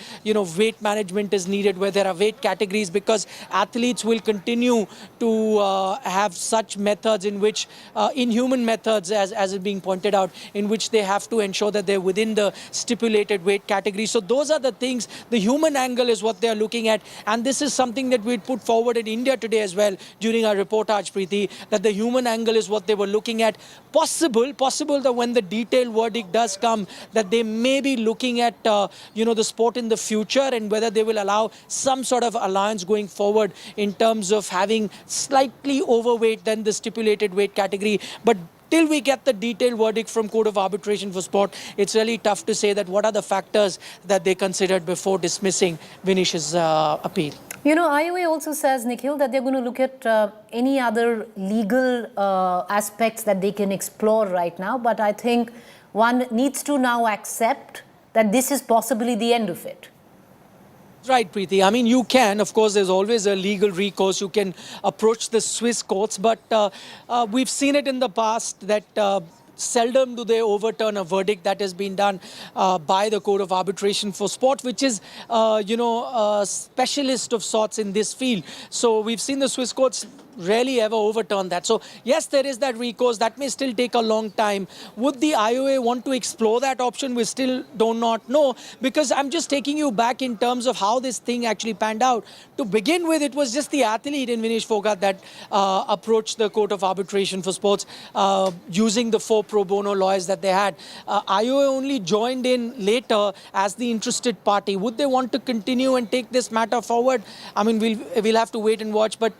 weight management is needed, where there are weight categories, because athletes will continue to have such methods in which, inhuman methods, as is being pointed out, in which they have to ensure that they're within the stipulated weight category. So those are the things. The human angle is what they're looking at. And this is something that we'd put forward in India today as well during our reportage, Preeti, that the human angle is what they were looking at. Possible that when the detailed verdict does come, that they may be looking at, the sport in the future, and whether they will allow some sort of alliance going forward in terms of having slightly overweight than the stipulated weight category. But till we get the detailed verdict from Court of Arbitration for Sport, it's really tough to say that what are the factors that they considered before dismissing Vinesh's appeal. IOA also says, Nikhil, that they're going to look at any other legal aspects that they can explore right now. But I think one needs to now accept that this is possibly the end of it. Right, Preeti. I mean, you can, of course, there's always a legal recourse. You can approach the Swiss courts, but we've seen it in the past that seldom do they overturn a verdict that has been done by the Court of Arbitration for Sport, which is, a specialist of sorts in this field. So we've seen the Swiss courts rarely ever overturn that. So yes, there is that recourse. That may still take a long time. Would the IOA want to explore that option? We still do not know, because I'm just taking you back in terms of how this thing actually panned out. To begin with, it was just the athlete in Vinesh Phogat that approached the Court of Arbitration for Sports using the 4 pro bono lawyers that they had. IOA only joined in later as the interested party. Would they want to continue and take this matter forward? I mean, we'll have to wait and watch. But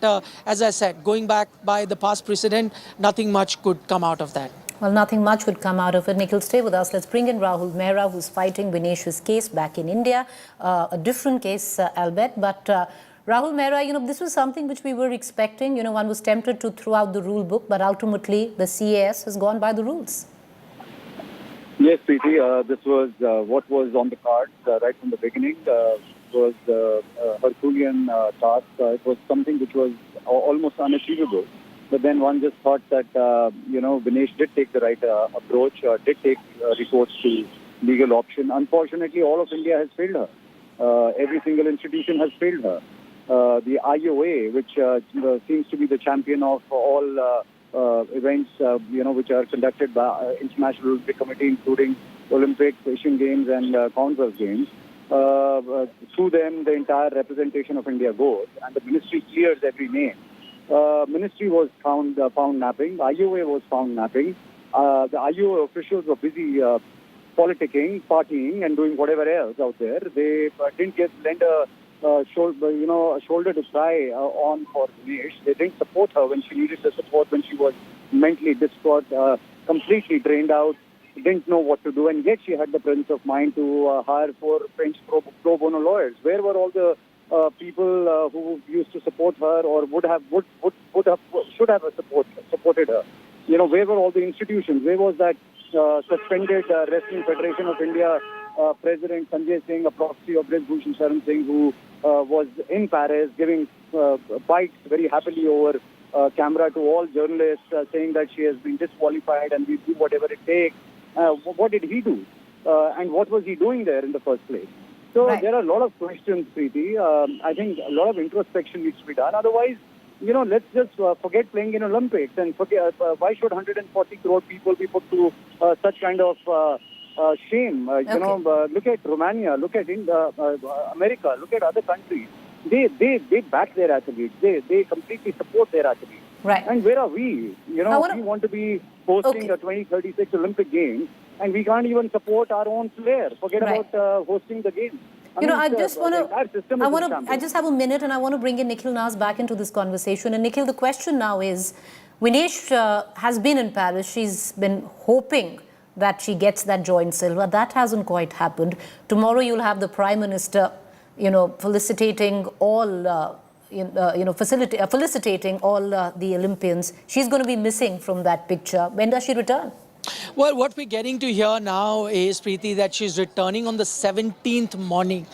as I said, going back by the past precedent, nothing much could come out of that. Well, nothing much would come out of it. Nikhil, stay with us. Let's bring in Rahul Mehra, who's fighting Vinesh's case back in India. A different case, albeit. But Rahul Mehra, this was something which we were expecting. One was tempted to throw out the rule book, but ultimately the CAS has gone by the rules. Yes, Preeti, this was what was on the cards right from the beginning. It was a Herculean task. It was something which was almost unachievable. But then one just thought that, Vinesh did take the right approach, did take recourse to legal option. Unfortunately, all of India has failed her. Every single institution has failed her. The IOA, which seems to be the champion of all events, which are conducted by International Olympic Committee, including Olympics, Asian Games and Commonwealth Games. Through them, the entire representation of India goes, and the ministry clears every name. Ministry was found napping. IOA was found napping. The IOA officials were busy politicking, partying, and doing whatever else out there. They didn't lend a shoulder to cry on for Vinesh. They didn't support her when she needed the support, when she was mentally distraught, completely drained out, didn't know what to do, and yet she had the presence of mind to hire 4 French pro bono lawyers. Where were all the people who used to support her, or should have supported her? Where were all the institutions? Where was that suspended Wrestling Federation of India President Sanjay Singh, a proxy of Brij Bhushan Sharan Singh, who was in Paris giving bites very happily over camera to all journalists, saying that she has been disqualified and we do whatever it takes. What did he do? And what was he doing there in the first place? So there are a lot of questions, Preeti. I think a lot of introspection needs to be done. Otherwise, let's just forget playing in Olympics and forget, why should 140 crore people be put to such kind of shame? Look at Romania, look at America, look at other countries. They back their athletes. They completely support their athletes. Right. And where are we? We want to be hosting the 2036 Olympic Games, and we can't even support our own player. Forget about hosting the games. I just have a minute, and I want to bring in Nikhil Naz back into this conversation. And Nikhil, the question now is, Vinesh has been in Paris. She's been hoping that she gets that joint silver. That hasn't quite happened. Tomorrow you'll have the Prime Minister felicitating all, felicitating all the Olympians. She's going to be missing from that picture. When does she return? Well, what we're getting to hear now is, Preeti, that she's returning on the 17th morning.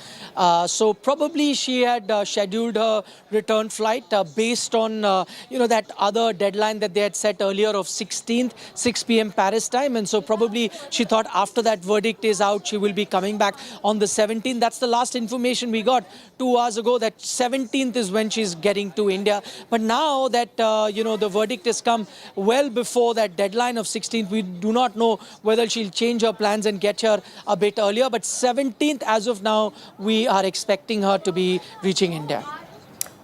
So probably she had scheduled her return flight based on, that other deadline that they had set earlier of 16th, 6 p.m. Paris time. And so probably she thought after that verdict is out, she will be coming back on the 17th. That's the last information we got 2 hours ago, that 17th is when she's getting to India. But now that, the verdict has come well before that deadline of 16th, we do not know whether she'll change her plans and get here a bit earlier. But 17th, as of now, we are expecting her to be reaching India.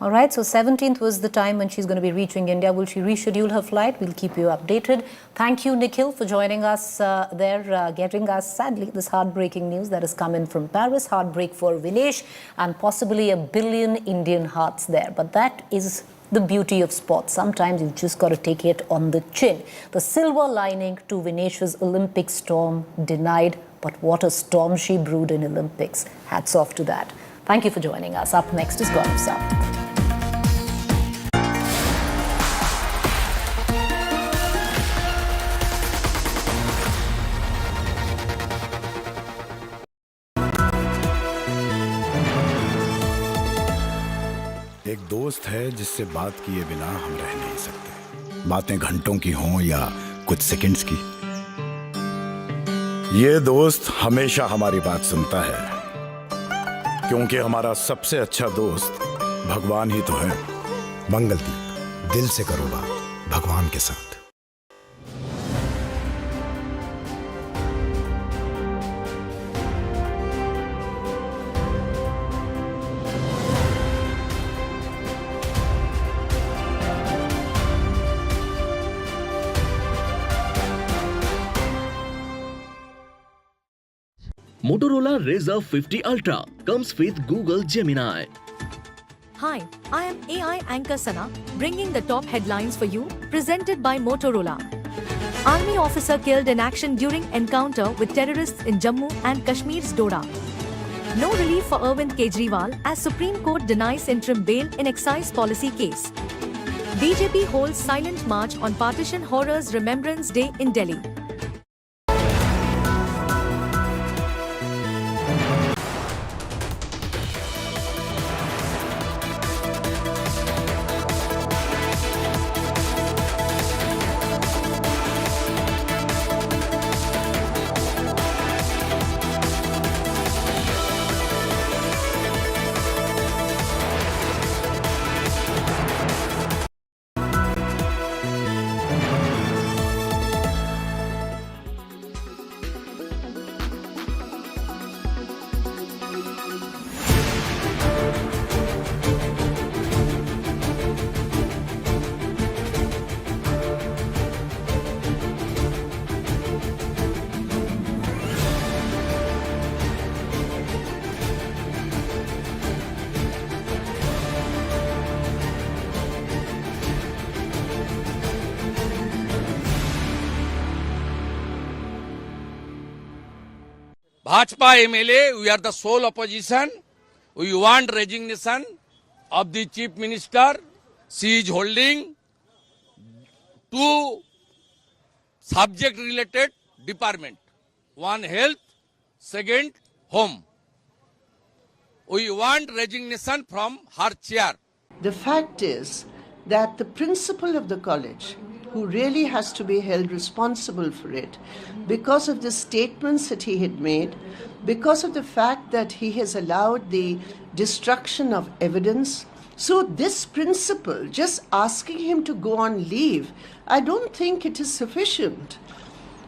All right, so 17th was the time when she's going to be reaching India. Will she reschedule her flight? We'll keep you updated. Thank you, Nikhil, for joining us getting us, sadly, this heartbreaking news that has come in from Paris. Heartbreak for Vinesh and possibly 1 billion Indian hearts there. But that is the beauty of sports. Sometimes you've just got to take it on the chin. The silver lining to Vinesh's Olympic storm denied, but what a storm she brewed in Olympics. Hats off to that. Thank you for joining us. Up next is Gaurav Saab. एक दोस्त है जिससे बात किए बिना हम रह नहीं सकते। बातें घंटों की हों या कुछ सेकंड्स की, ये दोस्त हमेशा हमारी बात सुनता है, क्योंकि हमारा सबसे अच्छा दोस्त भगवान ही तो है। मंगलदीप, दिल से करो बात भगवान के साथ। Motorola Razr 50 Ultra comes with Google Gemini. Hi, I am AI anchor Sana, bringing the top headlines for you, presented by Motorola. Army officer killed in action during encounter with terrorists in Jammu and Kashmir's Doda. No relief for Arvind Kejriwal as Supreme Court denies interim bail in excise policy case. BJP holds silent march on Partition Horrors Remembrance Day in Delhi. Bhajpa MLA, we are the sole opposition. We want resignation of the Chief Minister. She is holding two subject-related department. One health, second home. We want resignation from her chair. The fact is that the principal of the college, who really has to be held responsible for it, because of the statements that he had made, because of the fact that he has allowed the destruction of evidence. So this principal, just asking him to go on leave, I don't think it is sufficient,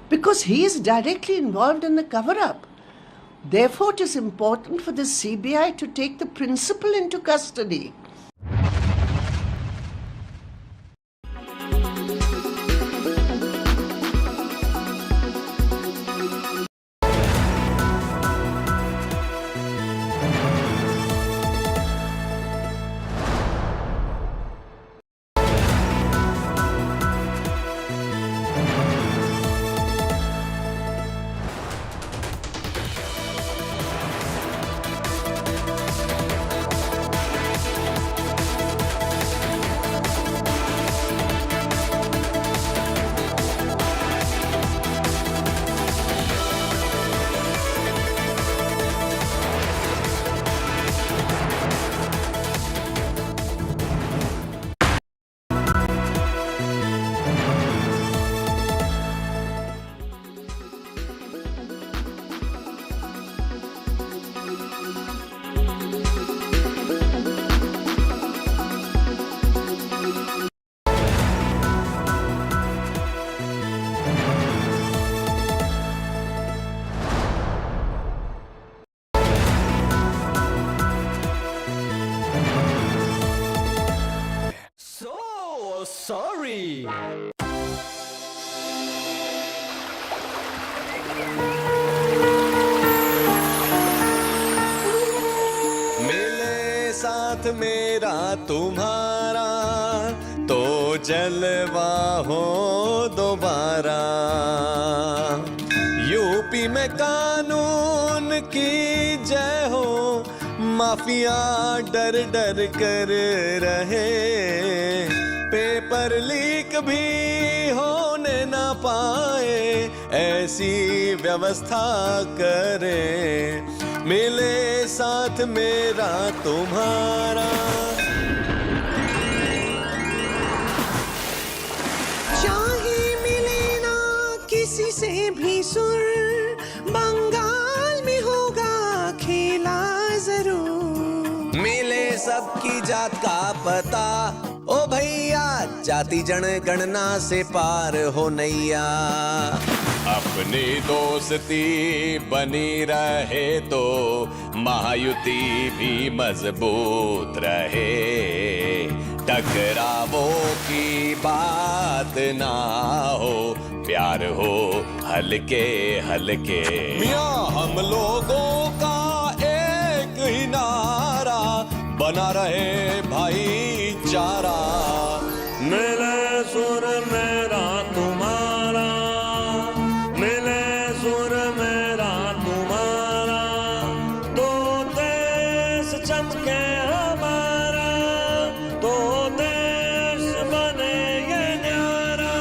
because he is directly involved in the cover-up. Therefore, it is important for the CBI to take the principal into custody. मिले साथ मेरा तुम्हारा तो जलवा हो दोबारा। UP में कानून की जय हो, माफिया डर डर कर रहे। पेपर लीक भी होने ना पाए, ऐसी व्यवस्था करें। मिले साथ मेरा तुम्हारा। चाहे मिले ना किसी से भी सुर, बंगाल में होगा खेला जरूर। मिले सबकी जात का पता, ओ भैया जाति जनगणना से पार हो नैया। अपनी दोस्ती बनी रहे तो महायुति भी मजबूत रहे। टकरावों की बात ना हो, प्यार हो हल्के हल्के। मियां हम लोगों का एक ही नारा, बना रहे भाईचारा। मिले सुर मेरा तुम्हारा, मिले सुर मेरा तुम्हारा, तो देश चमके हमारा, तो देश बने ये न्यारा।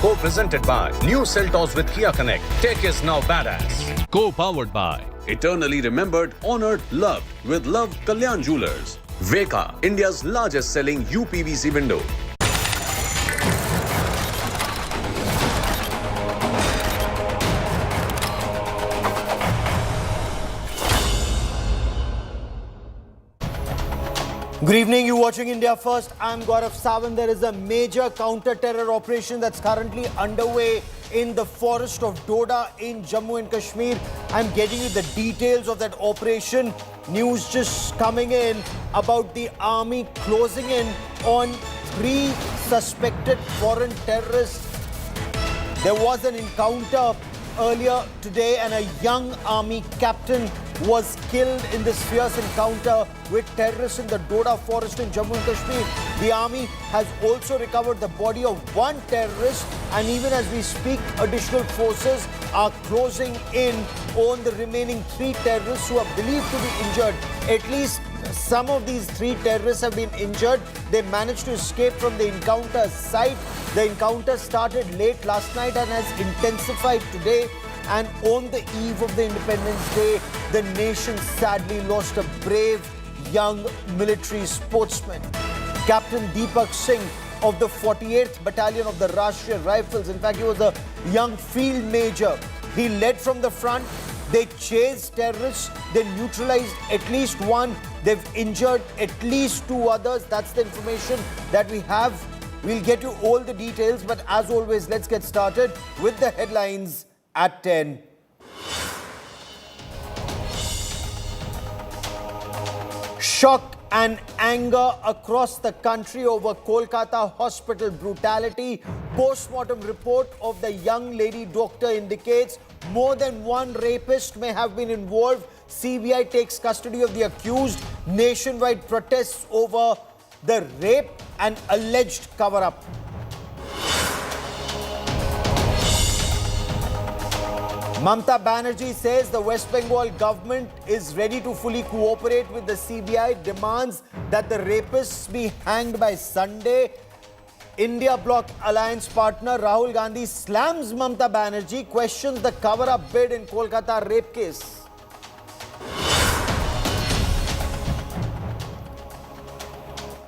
Co-presented by New Seltos with Kia Connect. Tech is now badass. Co-powered by Eternally remembered, honored, loved with Love Kalyan Jewelers. Veka, India's largest selling UPVC window. Good evening, you're watching India First. I'm Gaurav Sawant. There is a major counter-terror operation that's currently underway in the forest of Doda in Jammu and Kashmir. I'm getting you the details of that operation. News just coming in about the army closing in on 3 suspected foreign terrorists. There was an encounter earlier today and a young army captain was killed in this fierce encounter with terrorists in the Doda forest in Jammu and Kashmir. The army has also recovered the body of 1 terrorist, and even as we speak, additional forces are closing in on the remaining 3 terrorists who are believed to be injured. At least some of these 3 terrorists have been injured. They managed to escape from the encounter site. The encounter started late last night and has intensified today. And on the eve of the Independence Day, the nation sadly lost a brave young military sportsman. Captain Deepak Singh of the 48th Battalion of the Rashtriya Rifles. In fact, he was a young field major. He led from the front. They chased terrorists. They neutralized at least 1. They've injured at least 2 others. That's the information that we have. We'll get you all the details, but as always, let's get started with the headlines at 10. Shock and anger across the country over Kolkata hospital brutality. Postmortem report of the young lady doctor indicates more than 1 rapist may have been involved. CBI takes custody of the accused. Nationwide protests over the rape and alleged cover-up. Mamata Banerjee says the West Bengal government is ready to fully cooperate with the CBI, demands that the rapists be hanged by Sunday. India Bloc alliance partner Rahul Gandhi slams Mamata Banerjee, questions the cover-up bid in Kolkata rape case.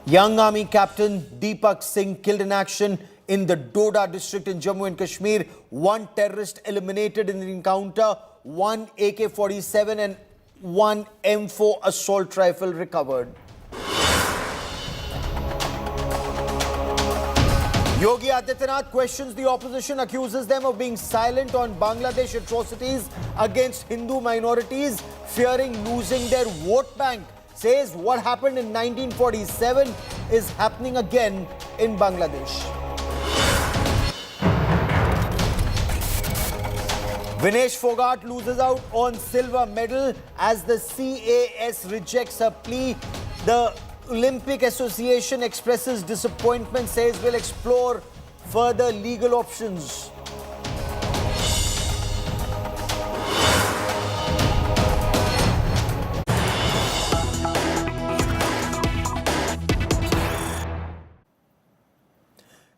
Young army captain Deepak Singh killed in action in the Doda district in Jammu and Kashmir. 1 terrorist eliminated in the encounter. 1 AK-47 and 1 M4 assault rifle recovered. Yogi Adityanath questions the opposition, accuses them of being silent on Bangladesh atrocities against Hindu minorities, fearing losing their vote bank. Says what happened in 1947 is happening again in Bangladesh. Vinesh Phogat loses out on silver medal as the CAS rejects her plea. The Olympic Association expresses disappointment, says will explore further legal options.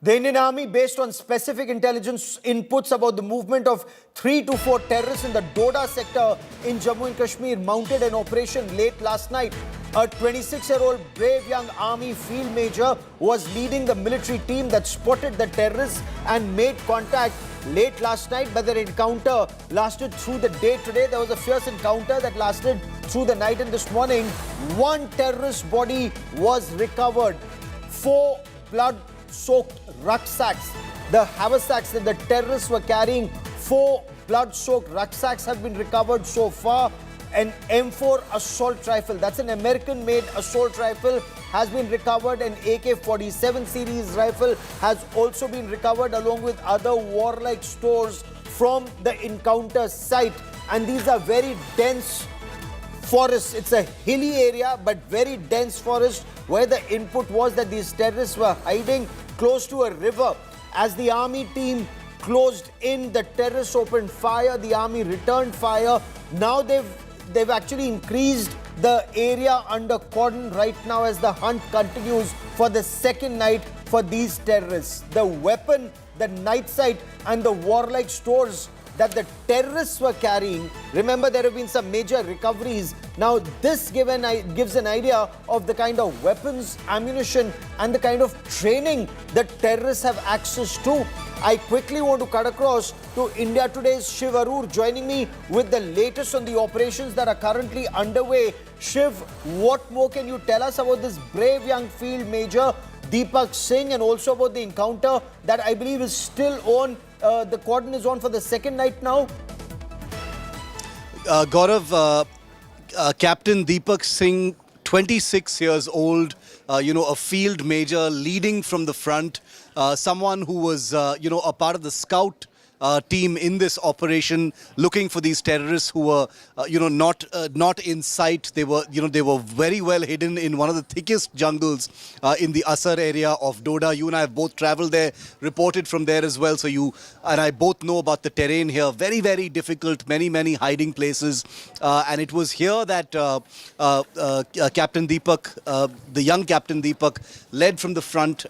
The Indian Army, based on specific intelligence inputs about the movement of 3 to 4 terrorists in the Doda sector in Jammu and Kashmir, mounted an operation late last night. A 26-year-old brave young army field major was leading the military team that spotted the terrorists and made contact late last night, but the encounter lasted through the day today. There was a fierce encounter that lasted through the night, and this morning, one terrorist body was recovered. 4 blood-soaked rucksacks, the haversacks that the terrorists were carrying, 4 blood-soaked rucksacks have been recovered so far. An M4 assault rifle, that's an American-made assault rifle, has been recovered. An AK-47 series rifle has also been recovered, along with other warlike stores from the encounter site. And these are very dense forests. It's a hilly area, but very dense forest, where the input was that these terrorists were hiding close to a river. As the army team closed in, the terrorists opened fire. The army returned fire. Now they've actually increased the area under cordon right now as the hunt continues for the second night for these terrorists. The weapon, the night sight and the warlike stores that the terrorists were carrying, remember there have been some major recoveries. Now this gives an idea of the kind of weapons, ammunition and the kind of training that terrorists have access to. I quickly want to cut across to India Today's Shiv Arur, joining me with the latest on the operations that are currently underway. Shiv, what more can you tell us about this brave young field major Deepak Singh, and also about the encounter that I believe is still on? The cordon is on for the second night now. Gaurav, Captain Deepak Singh, 26 years old, a field major leading from the front, someone who was, a part of the scout team in this operation, looking for these terrorists who were, not in sight. They were, they were very well hidden in one of the thickest jungles in the Asar area of Doda. You and I have both traveled there, reported from there as well. So you and I both know about the terrain here. Very, very difficult, many hiding places. And it was here that Captain Deepak, the young Captain Deepak, led from the front,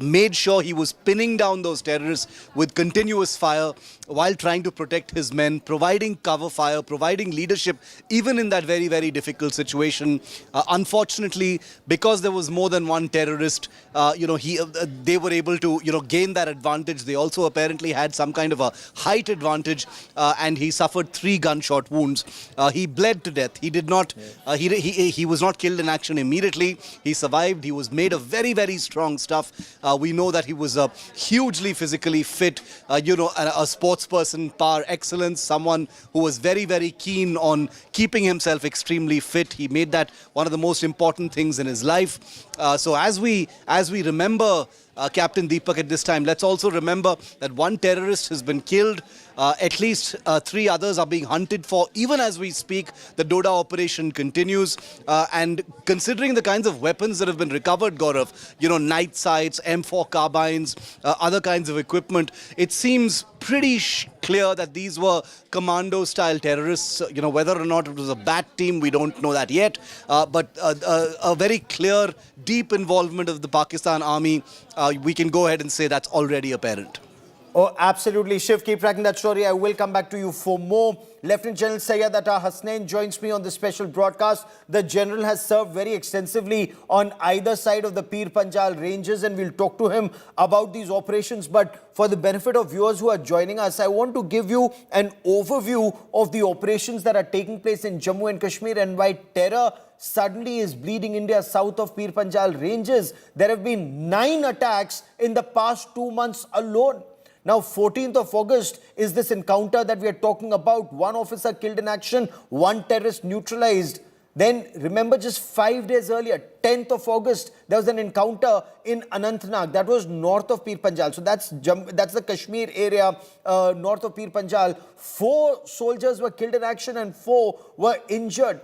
made sure he was pinning down those terrorists with continuous fire while trying to protect his men, providing cover fire, providing leadership, even in that very, very difficult situation. Unfortunately, because there was more than one terrorist, they were able to, gain that advantage. They also apparently had some kind of a height advantage, and he suffered 3 gunshot wounds. He bled to death. He did not, he was not killed in action immediately. He survived. He was made of very, very strong stuff. We know that he was hugely physically fit, a sports person par excellence, someone who was very, very keen on keeping himself extremely fit. He made that one of the most important things in his life. So as we remember Captain Deepak at this time, let's also remember that one terrorist has been killed. At least 3 others are being hunted for. Even as we speak, the Doda operation continues. And considering the kinds of weapons that have been recovered, Gaurav, night sights, M4 carbines, other kinds of equipment, it seems pretty clear that these were commando-style terrorists. Whether or not it was a bat team, we don't know that yet. But a very clear, deep involvement of the Pakistan Army, we can go ahead and say that's already apparent. Oh, absolutely. Shiv, keep tracking that story. I will come back to you for more. Lieutenant General Syed Hasnain joins me on the special broadcast. The General has served very extensively on either side of the Pir Panjal ranges, and we'll talk to him about these operations. But for the benefit of viewers who are joining us, I want to give you an overview of the operations that are taking place in Jammu and Kashmir and why terror suddenly is bleeding India south of Pir Panjal ranges. There have been 9 attacks in the past 2 months alone. Now, 14th of August is this encounter that we are talking about. 1 officer killed in action, 1 terrorist neutralized. Then, remember just 5 days earlier, 10th of August, there was an encounter in Anantnag. That was north of Pir Panjal. So that's the Kashmir area north of Pir Panjal. 4 soldiers were killed in action and 4 were injured.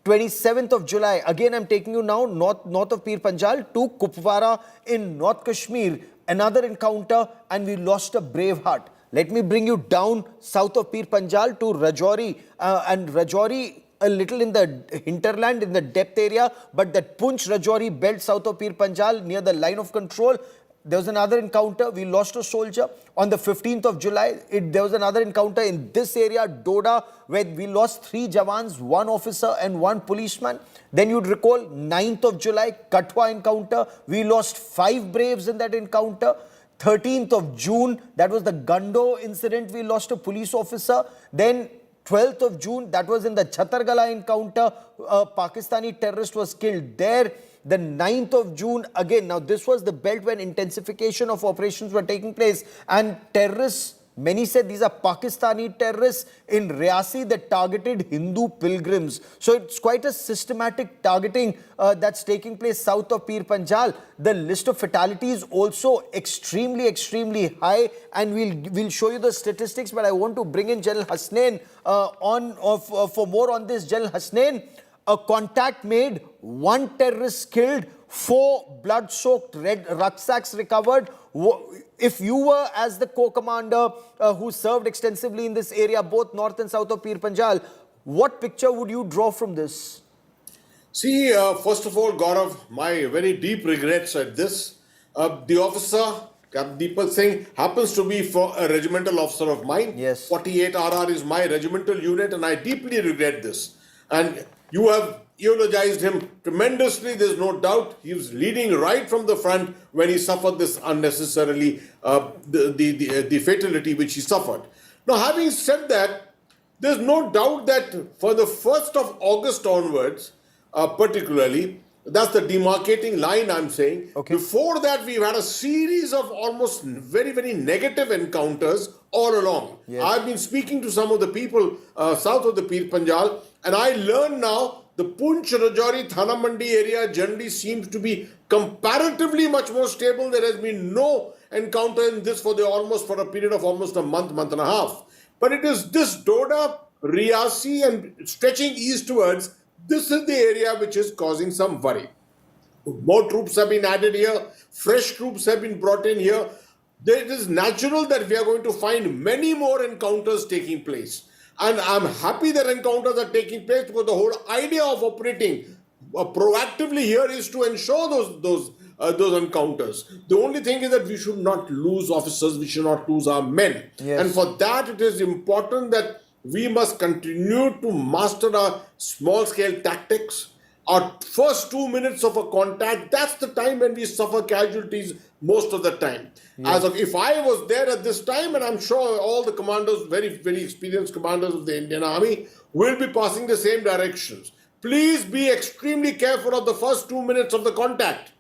27th of July, again I'm taking you now north of Pir Panjal to Kupwara in North Kashmir. Another encounter and we lost a brave heart. Let me bring you down south of Pir Panjal to Rajouri. And Rajouri a little in the hinterland, in the depth area, but that Punch-Rajouri belt south of Pir Panjal near the line of control, there was another encounter. We lost a soldier. On the 15th of July, there was another encounter in this area, Doda, where we lost 3 Jawans, 1 officer and 1 policeman. Then you'd recall 9th of July, Katwa encounter. We lost 5 braves in that encounter. 13th of June, that was the Gando incident. We lost a police officer. Then 12th of June, that was in the Chhatargala encounter. A Pakistani terrorist was killed there. The 9th of June, again, now this was the belt when intensification of operations were taking place. And terrorists, many said these are Pakistani terrorists. In Riyasi, they targeted Hindu pilgrims. So it's quite a systematic targeting that's taking place south of Pir Panjal. The list of fatalities also extremely, extremely high. And we'll show you the statistics. But I want to bring in General Hasnain for more on this. General Hasnain, a contact made, 1 terrorist killed, 4 blood-soaked red rucksacks recovered. If you were, as the co-commander who served extensively in this area, both north and south of Pir Panjal, what picture would you draw from this? See, first of all, Gaurav, my very deep regrets at this. The officer, Captain Deepak Singh, happens to be a regimental officer of mine. Yes. 48 RR is my regimental unit, and I deeply regret this. And you have eulogized him tremendously, there's no doubt. He was leading right from the front when he suffered this unnecessarily, the fatality which he suffered. Now, having said that, there's no doubt that for the 1st of August onwards, particularly, that's the demarcating line I'm saying. Okay. Before that, we've had a series of almost very, very negative encounters all along. Yes. I've been speaking to some of the people south of the Pir Panjal, and I learned now the Punch-Rajouri Thana Mandi area generally seems to be comparatively much more stable. There has been no encounter in this for a period of almost a month and a half. But it is this Doda, Riyasi and stretching eastwards, this is the area which is causing some worry. More troops have been added here. Fresh troops have been brought in here. It is natural that we are going to find many more encounters taking place. And I'm happy that encounters are taking place because the whole idea of operating proactively here is to ensure those encounters. The only thing is that we should not lose officers, we should not lose our men. Yes. And for that, it is important that we must continue to master our small-scale tactics. Our first 2 minutes of a contact, that's the time when we suffer casualties most of the time. Yes. If I was there at this time, and I'm sure all the commanders, very, very experienced commanders of the Indian Army, will be passing the same directions. Please be extremely careful of the first 2 minutes of the contact,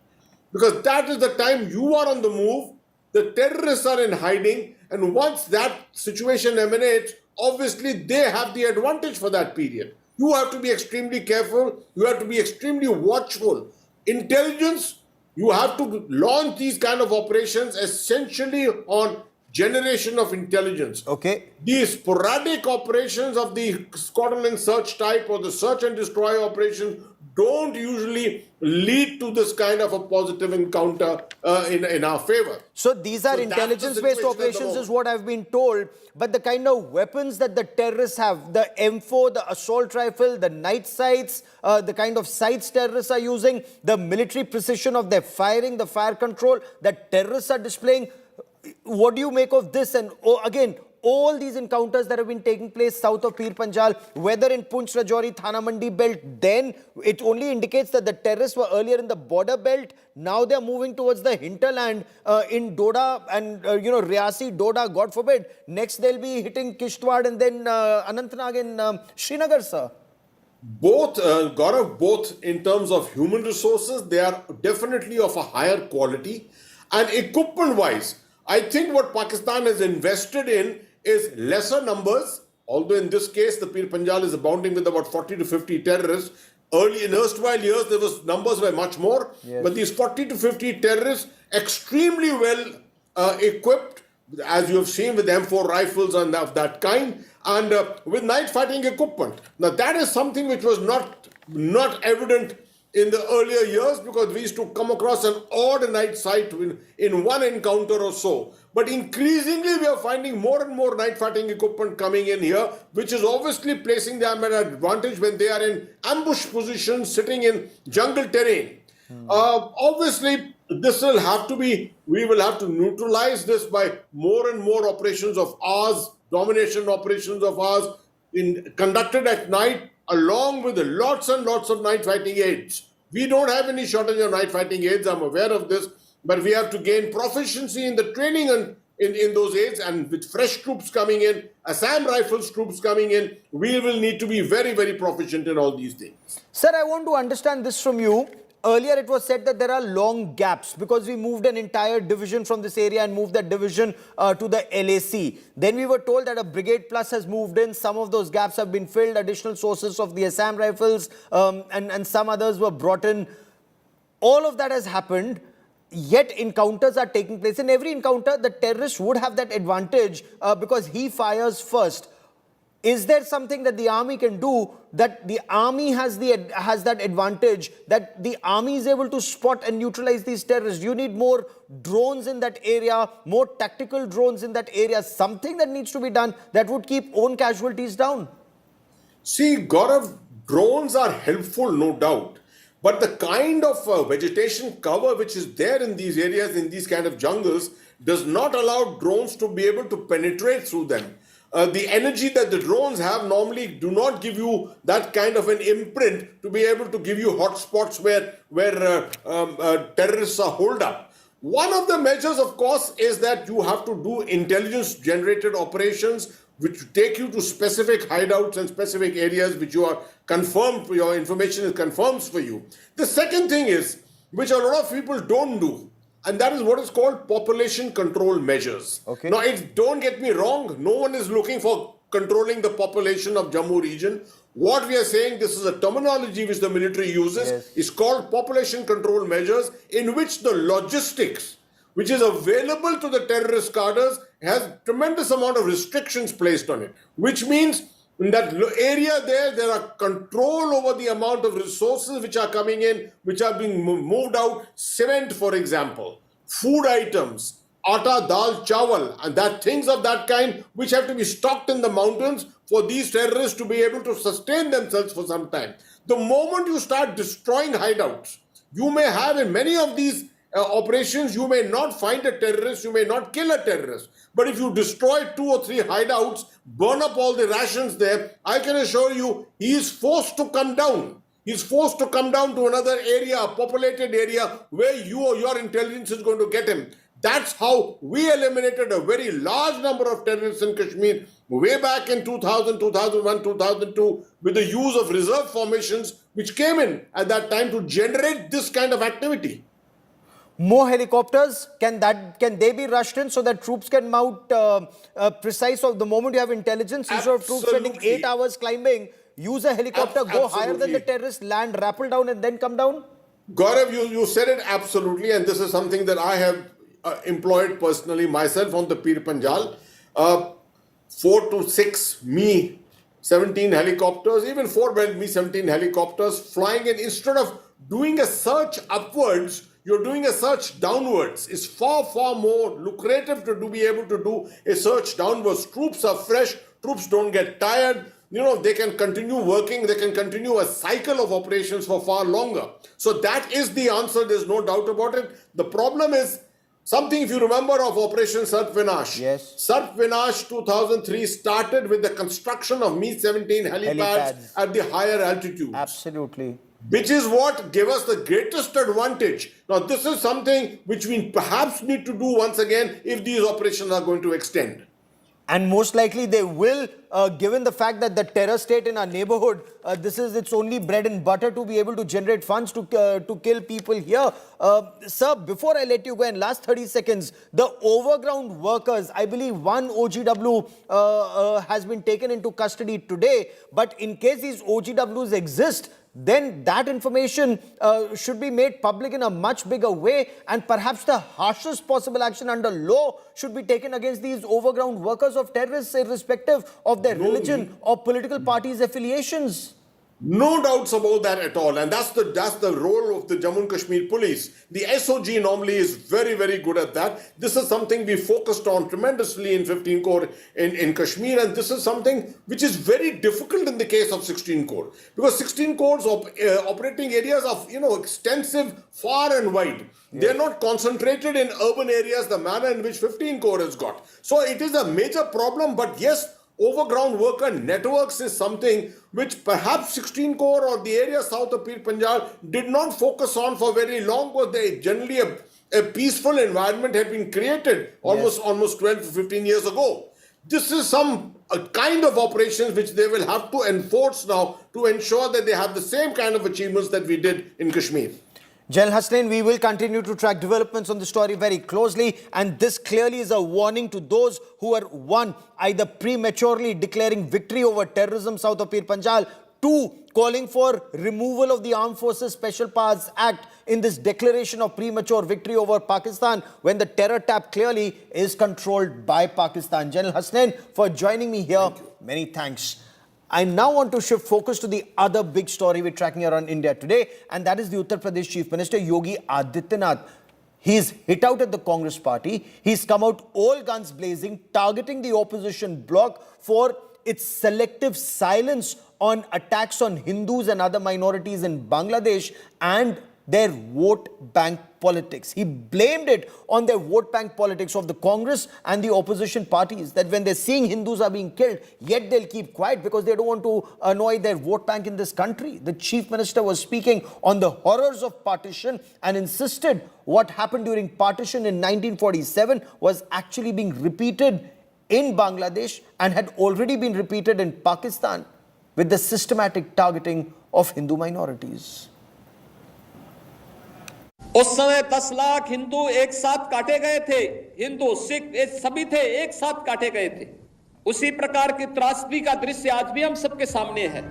because that is the time you are on the move, the terrorists are in hiding, and once that situation emanates, obviously they have the advantage for that period. You have to be extremely careful. You have to be extremely watchful. Intelligence, you have to launch these kind of operations essentially on generation of intelligence. Okay. These sporadic operations of the squadron and search type or the search and destroy operations don't usually lead to this kind of a positive encounter in our favor. So these are intelligence-based operations is what I've been told. But the kind of weapons that the terrorists have, the M4, the assault rifle, the night sights, the kind of sights terrorists are using, the military precision of their firing, the fire control that terrorists are displaying. What do you make of this? And again, all these encounters that have been taking place south of Pir Panjal, whether in Poonch, Rajouri, Thana Mandi belt, then it only indicates that the terrorists were earlier in the border belt. Now they're moving towards the hinterland in Doda and, Riyasi, Doda, God forbid. Next, they'll be hitting Kishtwar and then Anantnag in Srinagar, sir. Both, Gaurav, both in terms of human resources, they are definitely of a higher quality. And equipment-wise, I think what Pakistan has invested in is lesser numbers, although in this case, the Pir Panjal is abounding with about 40 to 50 terrorists. Early in erstwhile years, numbers were much more. Yes. But these 40 to 50 terrorists, extremely well equipped, as you have seen with M4 rifles and of that kind, and with night fighting equipment. Now that is something which was not evident in the earlier years, because we used to come across an odd night sight in one encounter or so. But increasingly we are finding more and more night fighting equipment coming in here, which is obviously placing them at an advantage when they are in ambush positions, sitting in jungle terrain. Obviously, we will have to neutralize this by more and more operations of ours, domination operations of ours, conducted at night, along with lots and lots of night fighting aids. We don't have any shortage of night fighting aids, I'm aware of this, but we have to gain proficiency in the training and in those aids, and with fresh troops coming in, Assam Rifles troops coming in, we will need to be very, very proficient in all these things. Sir, I want to understand this from you. Earlier, it was said that there are long gaps because we moved an entire division from this area and moved that division to the LAC. Then we were told that a Brigade Plus has moved in. Some of those gaps have been filled. Additional sources of the Assam Rifles and some others were brought in. All of that has happened, yet encounters are taking place. In every encounter, the terrorist would have that advantage because he fires first. Is there something that the army can do, that the army has that advantage, that the army is able to spot and neutralize these terrorists? You need more drones in that area, more tactical drones in that area, something that needs to be done that would keep own casualties down. See, Gaurav, drones are helpful, no doubt. But the kind of vegetation cover which is there in these areas, in these kind of jungles, does not allow drones to be able to penetrate through them. The energy that the drones have normally do not give you that kind of an imprint to be able to give you hot spots where terrorists are holed up. One of the measures, of course, is that you have to do intelligence-generated operations which take you to specific hideouts and specific areas which you are confirmed, your information is confirmed for you. The second thing is, which a lot of people don't do, and that is what is called population control measures. Okay. Now, don't get me wrong, no one is looking for controlling the population of Jammu region. What we are saying, this is a terminology which the military uses, is called population control measures, in which the logistics, which is available to the terrorist cadres, has tremendous amount of restrictions placed on it, which means in that area there are control over the amount of resources which are coming in, which are being moved out. Cement, for example, food items, atta, dal, chawal, and that things of that kind which have to be stocked in the mountains for these terrorists to be able to sustain themselves for some time. The moment you start destroying hideouts, you may have in many of these operations, you may not find a terrorist, you may not kill a terrorist. But if you destroy 2 or 3 hideouts, burn up all the rations there, I can assure you, he is forced to come down. He's forced to come down to another area, a populated area, where you or your intelligence is going to get him. That's how we eliminated a very large number of terrorists in Kashmir way back in 2000, 2001, 2002 with the use of reserve formations which came in at that time to generate this kind of activity. More helicopters, can they be rushed in so that troops can mount precise of the moment you have intelligence? Instead of troops spending 8 hours climbing, use a helicopter, go higher than the terrorists, land, rappel down and then come down? Gaurav, you said it absolutely, and this is something that I have employed personally myself on the Pir Panjal. 4 to 6 Me 17 helicopters, even 4 Me 17 helicopters flying in. Instead of doing a search upwards, you're doing a search downwards. It's far, far more lucrative to be able to do a search downwards. Troops are fresh. Troops don't get tired. They can continue working. They can continue a cycle of operations for far longer. So that is the answer. There's no doubt about it. The problem is Something, if you remember, of Operation Sarp Vinesh. Yes. Sarp Vinesh 2003 started with the construction of Mi-17 helipads at the higher altitudes. Absolutely. Which is what gave us the greatest advantage. Now, this is something which we perhaps need to do once again if these operations are going to extend. And most likely they will, given the fact that the terror state in our neighborhood, this is its only bread and butter to be able to generate funds to kill people here. Sir, before I let you go in last 30 seconds, the overground workers, I believe one OGW has been taken into custody today. But in case these OGWs exist, then that information should be made public in a much bigger way, and perhaps the harshest possible action under law should be taken against these overground workers of terrorists, irrespective of their religion or political parties' affiliations. No doubts about that at all, and that's the role of the Jammu and Kashmir police. The SOG normally is very, very good at that. This is something we focused on tremendously in 15 Corps in Kashmir, and this is something which is very difficult in the case of 16 Corps, because 16 Corps operating areas are extensive, far and wide. They are not concentrated in urban areas the manner in which 15 Corps has got. So it is a major problem, but yes, overground worker networks is something which perhaps 16 Corps or the area south of Pir Panjal did not focus on for very long, because they generally a peaceful environment had been created almost 12 to 15 years ago. This is a kind of operations which they will have to enforce now to ensure that they have the same kind of achievements that we did in Kashmir. General Hasnain, we will continue to track developments on the story very closely, and this clearly is a warning to those who are, one, either prematurely declaring victory over terrorism south of Pir Panjal, two, calling for removal of the Armed Forces Special Powers Act in this declaration of premature victory over Pakistan, when the terror tap clearly is controlled by Pakistan. General Hasnain, for joining me here, many thanks. I now want to shift focus to the other big story we're tracking around India today, and that is the Uttar Pradesh Chief Minister Yogi Adityanath. He's hit out at the Congress party. He's come out all guns blazing, targeting the opposition bloc for its selective silence on attacks on Hindus and other minorities in Bangladesh and their vote bank politics. He blamed it on their vote bank politics of the Congress and the opposition parties, that when they're seeing Hindus are being killed, yet they'll keep quiet because they don't want to annoy their vote bank in this country. The Chief Minister was speaking on the horrors of partition and insisted what happened during partition in 1947 was actually being repeated in Bangladesh and had already been repeated in Pakistan with the systematic targeting of Hindu minorities. उस समय 10 लाख हिंदू एक साथ काटे गए थे, हिंदू सिख सभी थे एक साथ काटे गए थे। उसी प्रकार की त्रासदी का दृश्य आज भी हम सबके सामने है।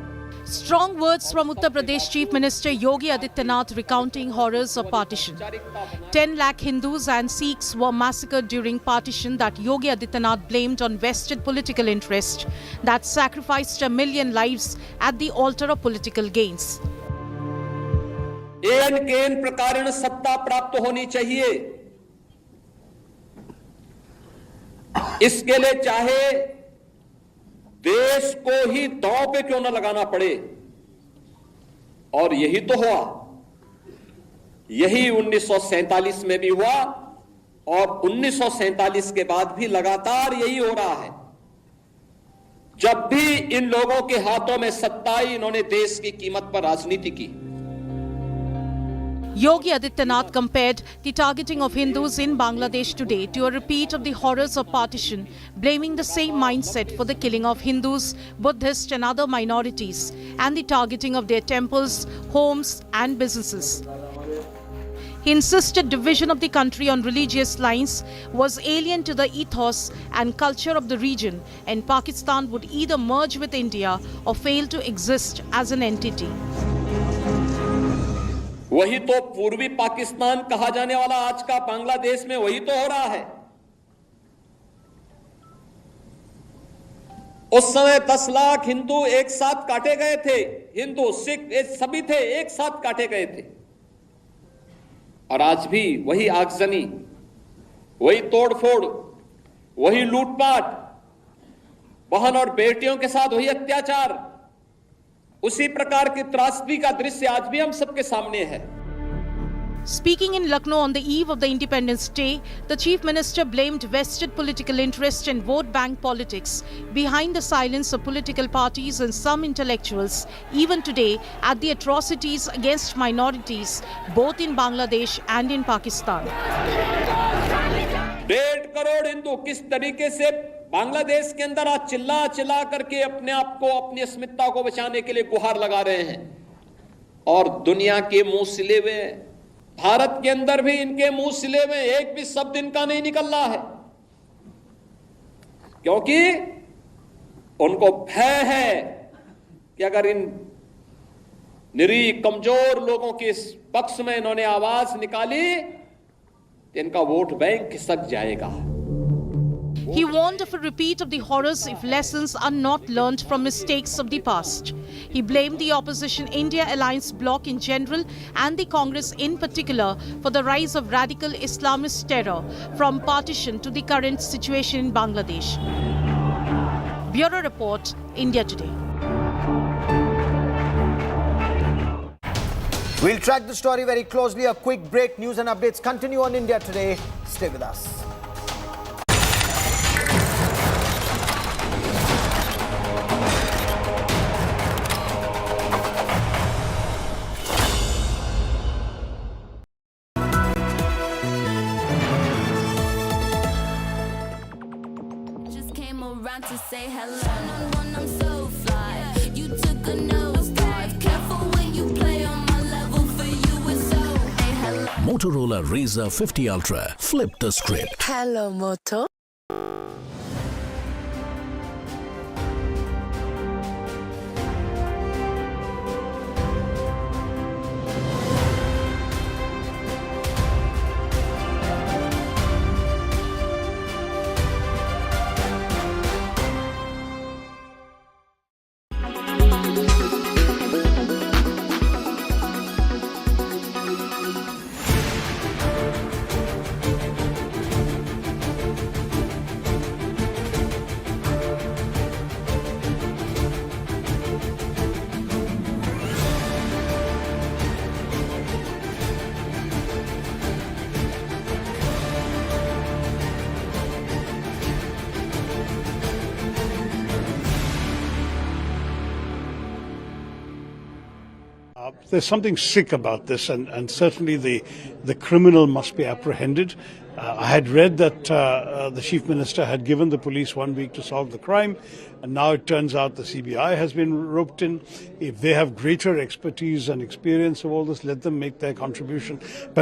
Strong words from Uttar Pradesh Chief Minister Yogi Adityanath recounting horrors of partition. 10 lakh Hindus and Sikhs were massacred during partition that Yogi Adityanath blamed on vested political interest that sacrificed 1 million lives at the altar of political gains. एन केन प्रकारेण सत्ता प्राप्त होनी चाहिए, इसके लिए चाहे देश को ही दांव पे क्यों न लगाना पड़े, और यही तो हुआ। यही 1947 में भी हुआ और 1947 के बाद भी लगातार यही हो रहा है। जब भी इन लोगों के हाथों में सत्ता आई, इन्होंने देश की कीमत पर राजनीति की। Yogi Adityanath compared the targeting of Hindus in Bangladesh today to a repeat of the horrors of partition, blaming the same mindset for the killing of Hindus, Buddhists and other minorities, and the targeting of their temples, homes and businesses. He insisted division of the country on religious lines was alien to the ethos and culture of the region, and Pakistan would either merge with India or fail to exist as an entity. वही तो पूर्वी पाकिस्तान कहा जाने वाला आज का बांग्लादेश में वही तो हो रहा है। उस समय 10 लाख हिंदू एक साथ काटे गए थे, हिंदू सिख सभी थे एक साथ काटे गए थे, और आज भी वही आगजनी, वही तोड़फोड़, वही लूटपाट, बहन और बेटियों के साथ वही अत्याचार, उसी प्रकार की त्रासदी का दृश्य आज भी हम सबके सामने है। Speaking in Lucknow on the eve of the Independence Day, the Chief Minister blamed vested political interest and vote bank politics behind the silence of political parties and some intellectuals, even today, at the atrocities against minorities, both in Bangladesh and in Pakistan. 1.5 crore Hindu किस तरीके से बांग्लादेश के अंदर आज चिल्ला चिल्ला करके अपने आप को, अपनी अस्मिता को बचाने के लिए गुहार लगा रहे हैं, और दुनिया के मुंह सिले हुए, भारत के अंदर भी इनके मुंह सिले हुए एक भी शब्द इनका नहीं निकल रहा है, क्योंकि उनको भय है कि अगर इन निरीह कमजोर लोगों के इस पक्ष में इन्होंने आवाज निकाली तो इनका वोट बैंक खिसक जाएगा. He warned of a repeat of the horrors if lessons are not learned from mistakes of the past. He blamed the opposition India Alliance bloc in general and the Congress in particular for the rise of radical Islamist terror from partition to the current situation in Bangladesh. Bureau Report, India Today. We'll track the story very closely. A quick break. News and updates continue on India Today. Stay with us. To say hello, I'm so fly. You took a nosedive. Careful when you play on my level. For you it's so. Hey, hello. Motorola Razr 50 Ultra. Flip the script. Hello, Moto. There's something sick about this, and certainly the criminal must be apprehended. I had read that the Chief Minister had given the police 1 week to solve the crime, and now it turns out the CBI has been roped in. If they have greater expertise and experience of all this, let them make their contribution. But